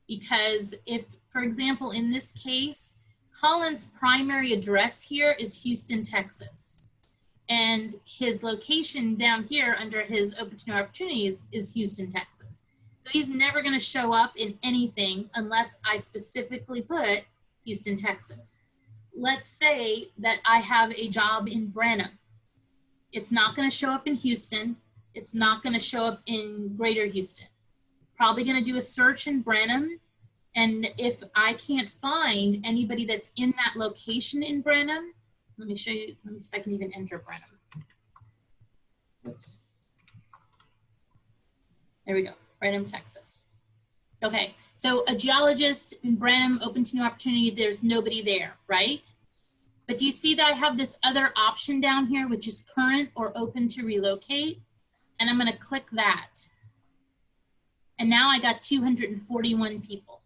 Because if, for example, in this case, Colin's primary address here is Houston, Texas. And his location down here under his open to new opportunities is Houston, Texas. So he's never gonna show up in anything unless I specifically put Houston, Texas. Let's say that I have a job in Branham. It's not gonna show up in Houston. It's not gonna show up in Greater Houston. Probably gonna do a search in Branham. And if I can't find anybody that's in that location in Branham, let me show you, let me see if I can even enter Branham. Oops. There we go, Branham, Texas. Okay, so a geologist in Branham, open to new opportunity, there's nobody there, right? But do you see that I have this other option down here, which is current or open to relocate? And I'm gonna click that. And now I got 241 people.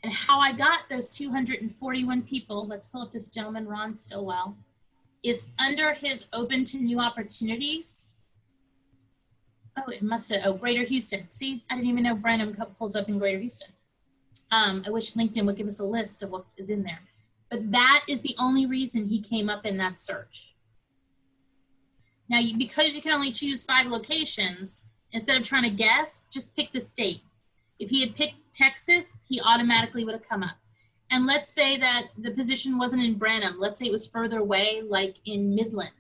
And how I got those 241 people, let's pull up this gentleman, Ron Stillwell, is under his open to new opportunities. Oh, it must have, Greater Houston. See, I didn't even know Branham pulls up in Greater Houston. I wish LinkedIn would give us a list of what is in there. But that is the only reason he came up in that search. Now, because you can only choose 5 locations, instead of trying to guess, just pick the state. If he had picked Texas, he automatically would have come up. And let's say that the position wasn't in Branham. Let's say it was further away, like in Midland.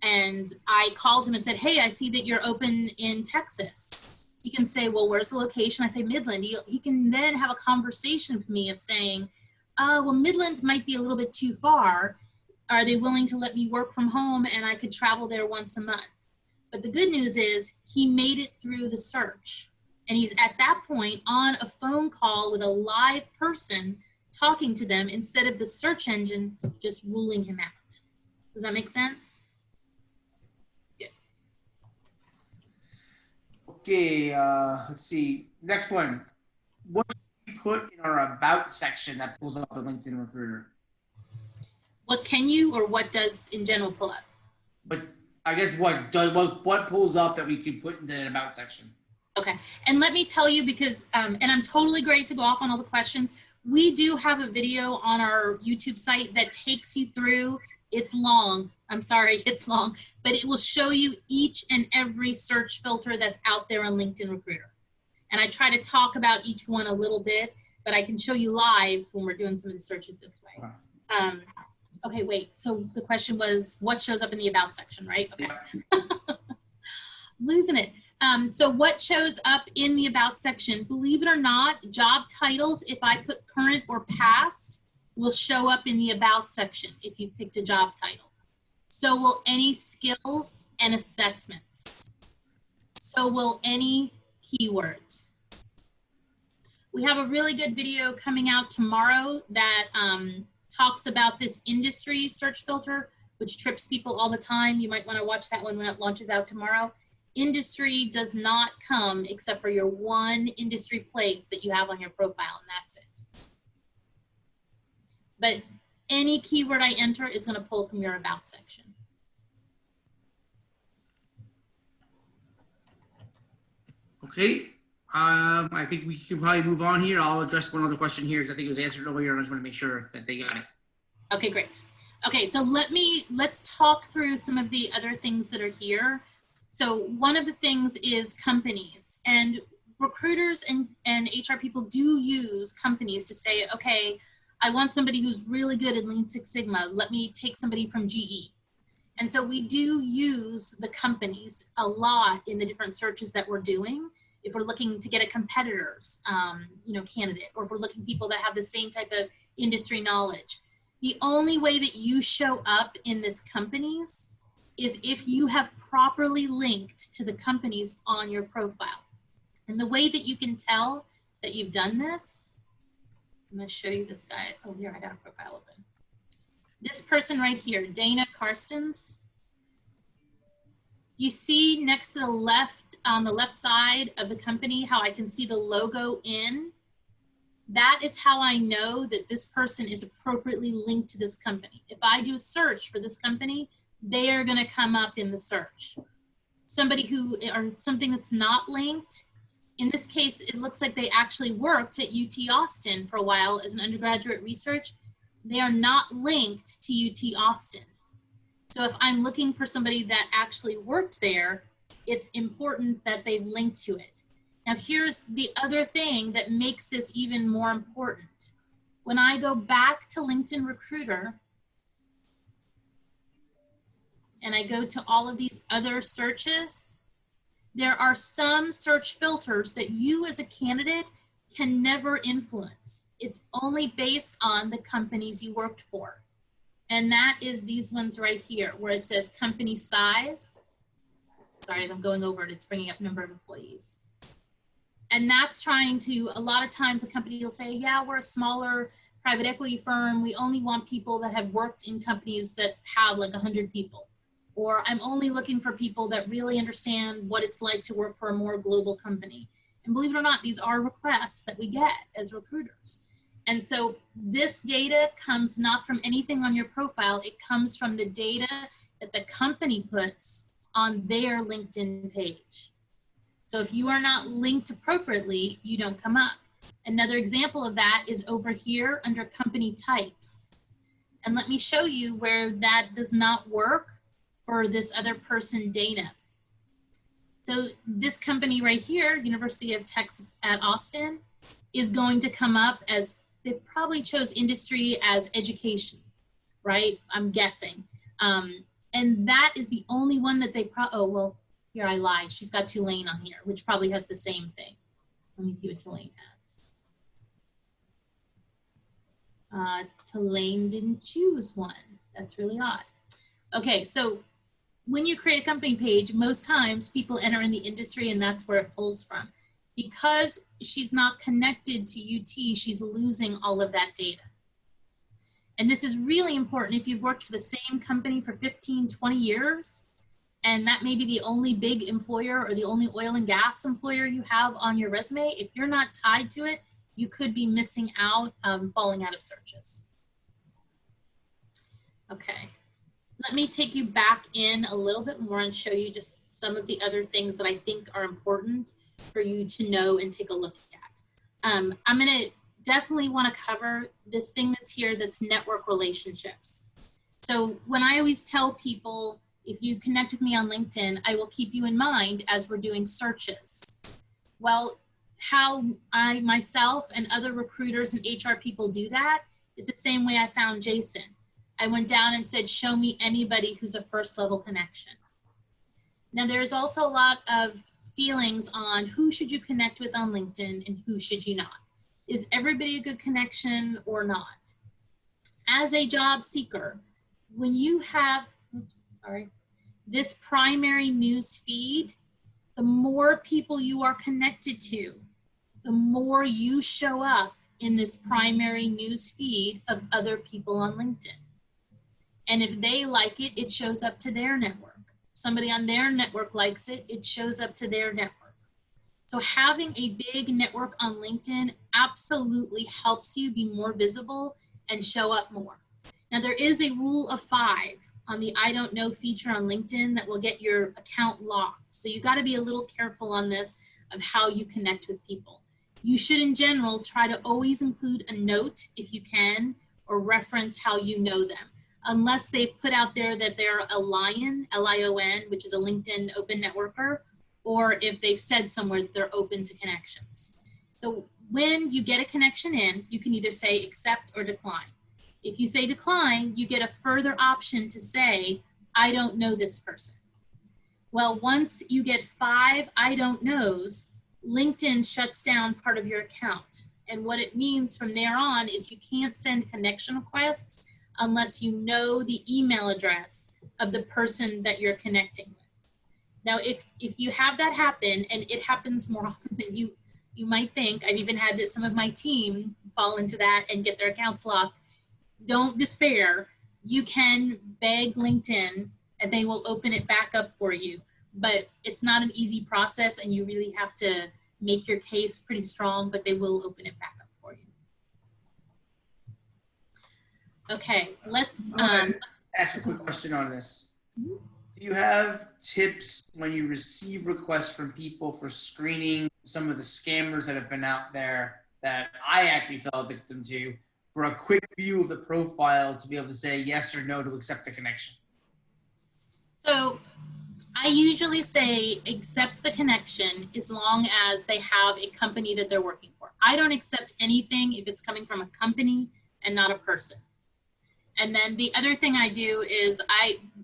And I called him and said, hey, I see that you're open in Texas. He can say, well, where's the location? I say Midland. He can then have a conversation with me of saying, well, Midland might be a little bit too far. Are they willing to let me work from home and I could travel there once a month? But the good news is he made it through the search. And he's at that point on a phone call with a live person talking to them instead of the search engine just ruling him out. Does that make sense? Good. Okay, let's see. Next one. What should we put in our about section that pulls up a LinkedIn Recruiter? What can you or what does in general pull up? But I guess what pulls up that we could put into an about section? Okay, and let me tell you because, and I'm totally great to go off on all the questions. We do have a video on our YouTube site that takes you through, it's long, I'm sorry, it's long, but it will show you each and every search filter that's out there on LinkedIn Recruiter. And I try to talk about each one a little bit, but I can show you live when we're doing some of the searches this way. Wow. Okay, wait, so the question was what shows up in the about section, right? Okay. Yeah. Losing it. So what shows up in the about section, believe it or not, job titles, if I put current or past, will show up in the about section if you picked a job title. So will any skills and assessments. So will any keywords. We have a really good video coming out tomorrow that talks about this industry search filter, which trips people all the time. You might want to watch that one when it launches out tomorrow. Industry does not come except for your one industry place that you have on your profile, and that's it. But any keyword I enter is going to pull from your about section. Okay. I think we can probably move on here. I'll address one other question here because I think it was answered earlier, and I just want to make sure that they got it. Okay, great. Okay, so let's talk through some of the other things that are here. So one of the things is companies, and recruiters and HR people do use companies to say, okay, I want somebody who's really good at Lean Six Sigma. Let me take somebody from GE. And so we do use the companies a lot in the different searches that we're doing. If we're looking to get a competitor's, candidate, or if we're looking people that have the same type of industry knowledge. The only way that you show up in this companies is if you have properly linked to the companies on your profile. And the way that you can tell that you've done this, I'm going to show you this guy. Oh, here, I got a profile open. This person right here, Dana Karstens. You see next to the left, on the left side of the company, how I can see the logo in? That is how I know that this person is appropriately linked to this company. If I do a search for this company, they are going to come up in the search. Somebody who, or something that's not linked, in this case, it looks like they actually worked at UT Austin for a while as an undergraduate research. They are not linked to UT Austin. So if I'm looking for somebody that actually worked there, it's important that they've linked to it. Now here's the other thing that makes this even more important. When I go back to LinkedIn Recruiter and I go to all of these other searches, there are some search filters that you as a candidate can never influence. It's only based on the companies you worked for. And that is these ones right here where it says company size. Sorry, as I'm going over it, it's bringing up number of employees. And that's trying to, a lot of times a company will say, yeah, we're a smaller private equity firm. We only want people that have worked in companies that have like 100 people. Or I'm only looking for people that really understand what it's like to work for a more global company. And believe it or not, these are requests that we get as recruiters. And so this data comes not from anything on your profile. It comes from the data that the company puts on their LinkedIn page. So if you are not linked appropriately, you don't come up. Another example of that is over here under company types. And let me show you where that does not work for this other person, Dana. So this company right here, University of Texas at Austin, is going to come up as, they probably chose industry as education, right? I'm guessing. And that is the only one that they oh, well, here I lied. She's got Tulane on here, which probably has the same thing. Let me see what Tulane has. Tulane didn't choose one. That's really odd. Okay, so when you create a company page, most times people enter in the industry and that's where it pulls from. Because she's not connected to UT, she's losing all of that data. And this is really important if you've worked for the same company for 15, 20 years, and that may be the only big employer or the only oil and gas employer you have on your resume. If you're not tied to it, you could be missing out, falling out of searches. Okay, let me take you back in a little bit more and show you just some of the other things that I think are important for you to know and take a look at. I'm gonna definitely wanna cover this thing that's here that's network relationships. So when I always tell people, if you connect with me on LinkedIn, I will keep you in mind as we're doing searches. Well, how I myself and other recruiters and HR people do that is the same way I found Jason. I went down and said, show me anybody who's a first level connection. Now there's also a lot of feelings on who should you connect with on LinkedIn and who should you not. Is everybody a good connection or not? As a job seeker, when you have, this primary news feed, The more people you are connected to, the more you show up in this primary news feed of other people on LinkedIn. And if they like it, it shows up to their network. Somebody on their network likes it, it shows up to their network. So having a big network on LinkedIn absolutely helps you be more visible and show up more. Now there is a rule of 5 on the I don't know feature on LinkedIn that will get your account locked. So you got to be a little careful on this of how you connect with people. You should in general try to always include a note if you can, or reference how you know them. Unless they've put out there that they're a Lion, L-I-O-N, which is a LinkedIn open networker, or if they've said somewhere that they're open to connections. So when you get a connection in, you can either say accept or decline. If you say decline, you get a further option to say, I don't know this person. Well, once you get 5 I don't knows, LinkedIn shuts down part of your account. And what it means from there on is you can't send connection requests unless you know the email address of the person that you're connecting with. Now, if you have that happen, and it happens more often than you might think, I've even had some of my team fall into that and get their accounts locked, don't despair. You can beg LinkedIn and they will open it back up for you. But it's not an easy process and you really have to make your case pretty strong, but they will open it back up for you. Okay, let's ask a quick question on this. Do you have tips when you receive requests from people for screening some of the scammers that have been out there that I actually fell a victim to, for a quick view of the profile to be able to say yes or no to accept the connection? So I usually say accept the connection as long as they have a company that they're working for. I don't accept anything if it's coming from a company and not a person. And then the other thing I do is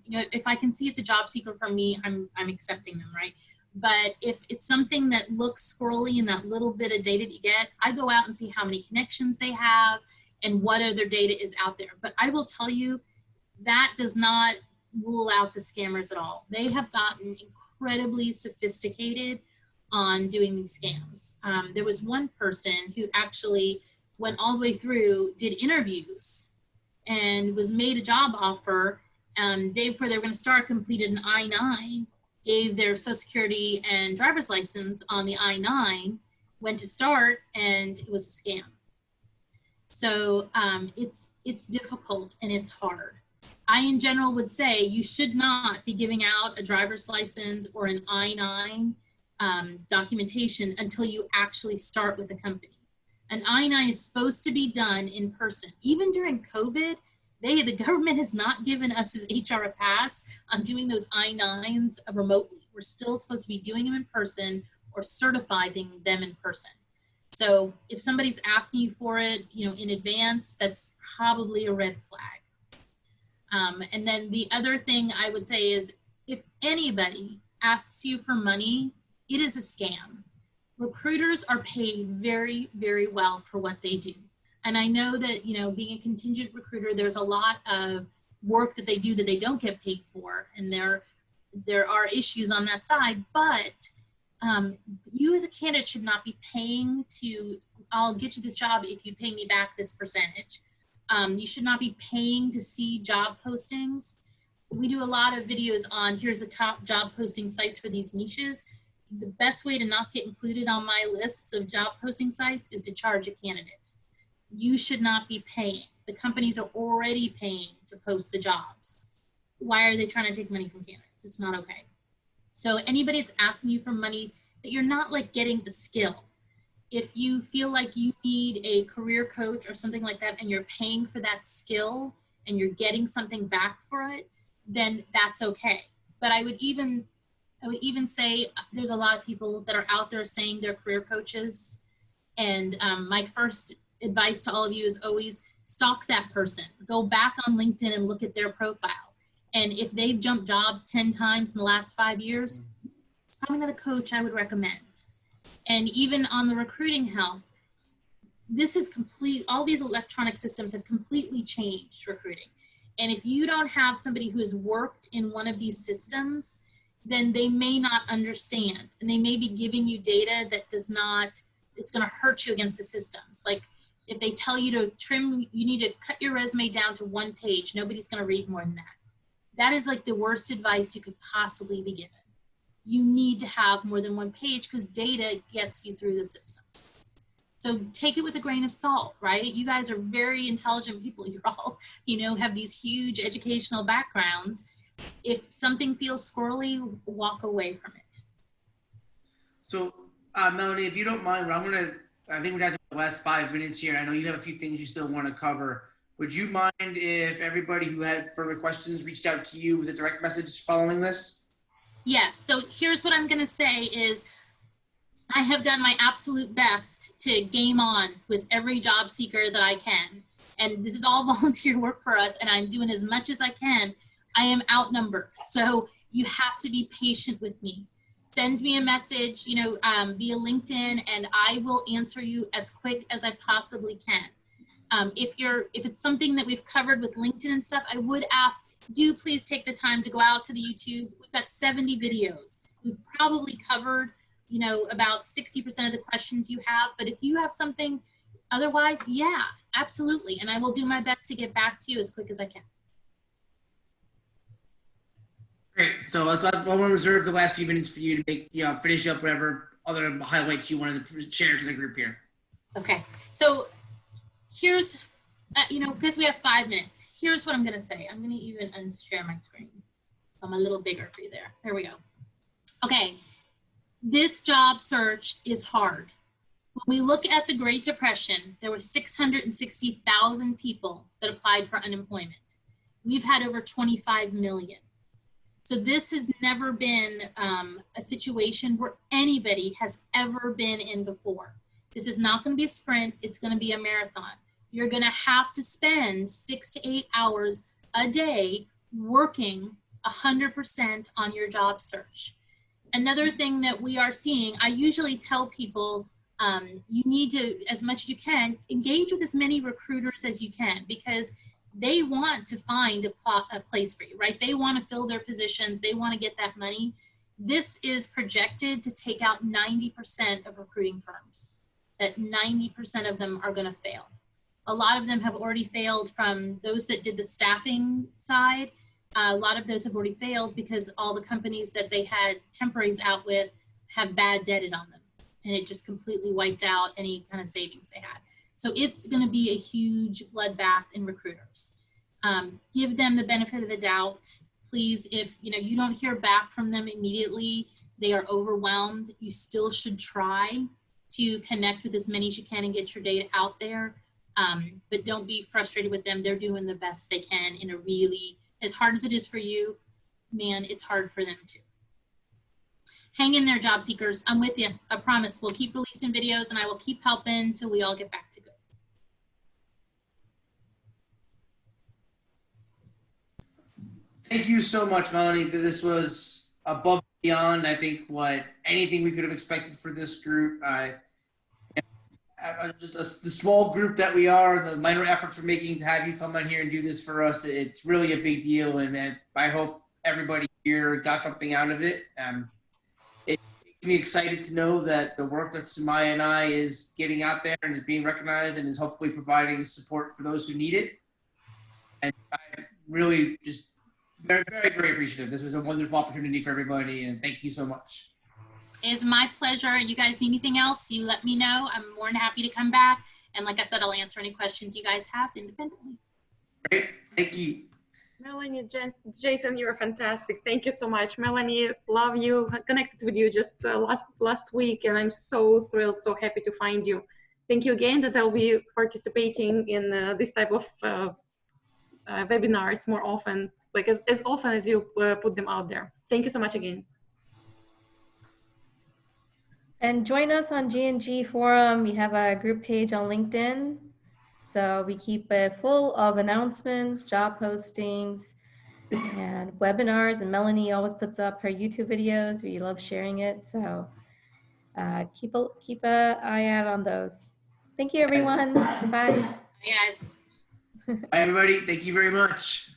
if I can see it's a job seeker from me, I'm accepting them, right? But if it's something that looks squirrely and that little bit of data that you get, I go out and see how many connections they have and what other data is out there. But I will tell you, that does not rule out the scammers at all. They have gotten incredibly sophisticated on doing these scams. There was one person who actually went all the way through, did interviews, and was made a job offer. Day before they were going to start, completed an I-9, gave their social security and driver's license on the I-9, went to start, and it was a scam. So it's difficult and it's hard. I, in general, would say you should not be giving out a driver's license or an I-9 documentation until you actually start with a company. An I-9 is supposed to be done in person. Even during COVID, the government has not given us as HR a pass on doing those I-9s remotely. We're still supposed to be doing them in person or certifying them in person. So if somebody's asking you for it, in advance, that's probably a red flag. And then the other thing I would say is, if anybody asks you for money, it is a scam. Recruiters are paid very, very well for what they do. And I know that, being a contingent recruiter, there's a lot of work that they do that they don't get paid for. And there are issues on that side, but you as a candidate should not be paying to, I'll get you this job if you pay me back this percentage. You should not be paying to see job postings. We do a lot of videos on, here's the top job posting sites for these niches. The best way to not get included on my lists of job posting sites is to charge a candidate. You should not be paying. The companies are already paying to post the jobs. Why are they trying to take money from candidates? It's not okay. So anybody that's asking you for money, that you're not like getting the skill. If you feel like you need a career coach or something like that and you're paying for that skill and you're getting something back for it, then that's okay. But I would even say there's a lot of people that are out there saying they're career coaches. And my first advice to all of you is always stalk that person. Go back on LinkedIn and look at their profile. And if they've jumped jobs 10 times in the last 5 years, it's probably not a coach I would recommend. And even on the recruiting help, this is all these electronic systems have completely changed recruiting. And if you don't have somebody who has worked in one of these systems, then they may not understand, and they may be giving you data that does not, it's going to hurt you against the systems. Like if they tell you to trim, you need to cut your resume down to 1 page. Nobody's going to read more than that. That is like the worst advice you could possibly be given. You need to have more than 1 page because data gets you through the systems. So take it with a grain of salt, right? You guys are very intelligent people. You're all, have these huge educational backgrounds. If something feels squirrely, walk away from it. So, Melanie, if you don't mind, I think we're down to the last 5 minutes here. I know you have a few things you still want to cover. Would you mind if everybody who had further questions reached out to you with a direct message following this? Yes, so here's what I'm gonna say is, I have done my absolute best to game on with every job seeker that I can. And this is all volunteer work for us, and I'm doing as much as I can. I am outnumbered, so you have to be patient with me. Send me a message, via LinkedIn, and I will answer you as quick as I possibly can. If it's something that we've covered with LinkedIn and stuff, I would ask, do please take the time to go out to the YouTube. We've got 70 videos. We've probably covered, about 60% of the questions you have. But if you have something otherwise, yeah, absolutely. And I will do my best to get back to you as quick as I can. Great. So we'll reserve the last few minutes for you to make, finish up whatever other highlights you wanted to share to the group here. Okay. So here's, because we have 5 minutes, here's what I'm going to say. I'm going to even unshare my screen. So I'm a little bigger for you there. There we go. Okay. This job search is hard. When we look at the Great Depression, there were 660,000 people that applied for unemployment. We've had over 25 million. So this has never been a situation where anybody has ever been in before. This is not going to be a sprint. It's going to be a marathon. You're going to have to spend 6 to 8 hours a day working 100% on your job search. Another thing that we are seeing, I usually tell people, you need to, as much as you can, engage with as many recruiters as you can, because they want to find a place for you, right? They want to fill their positions. They want to get that money. This is projected to take out 90% of recruiting firms, that 90% of them are going to fail. A lot of them have already failed from those that did the staffing side. A lot of those have already failed because all the companies that they had temporaries out with have bad debted on them. And it just completely wiped out any kind of savings they had. So it's going to be a huge bloodbath in recruiters. Give them the benefit of the doubt. Please, if you don't hear back from them immediately, they are overwhelmed, you still should try to connect with as many as you can and get your data out there. But don't be frustrated with them. They're doing the best they can in a really, as hard as it is for you, man, it's hard for them too. Hang in there, job seekers. I'm with you. I promise. We'll keep releasing videos and I will keep helping until we all get back to good. Thank you so much, Melanie. This was above and beyond, I think, what anything we could have expected for this group. Just the small group that we are, the minor efforts we're making to have you come on here and do this for us, it's really a big deal. And I hope everybody here got something out of it. It makes me excited to know that the work that Sumaya and I is getting out there and is being recognized and is hopefully providing support for those who need it. And I really just very, very, very appreciative. This was a wonderful opportunity for everybody, and thank you so much. It's my pleasure. You guys need anything else, you let me know. I'm more than happy to come back. And like I said, I'll answer any questions you guys have independently. Great. Thank you. Melanie, Jason, you're fantastic. Thank you so much. Melanie, love you. Connected with you just last week, and I'm so thrilled, so happy to find you. Thank you again that I'll be participating in this type of webinars more often, like as often as you put them out there. Thank you so much again. And join us on G&G Forum. We have a group page on LinkedIn. So we keep it full of announcements, job postings, and webinars. And Melanie always puts up her YouTube videos. We love sharing it. So keep an eye out on those. Thank you, everyone. Bye. Yes. Bye, everybody. Thank you very much.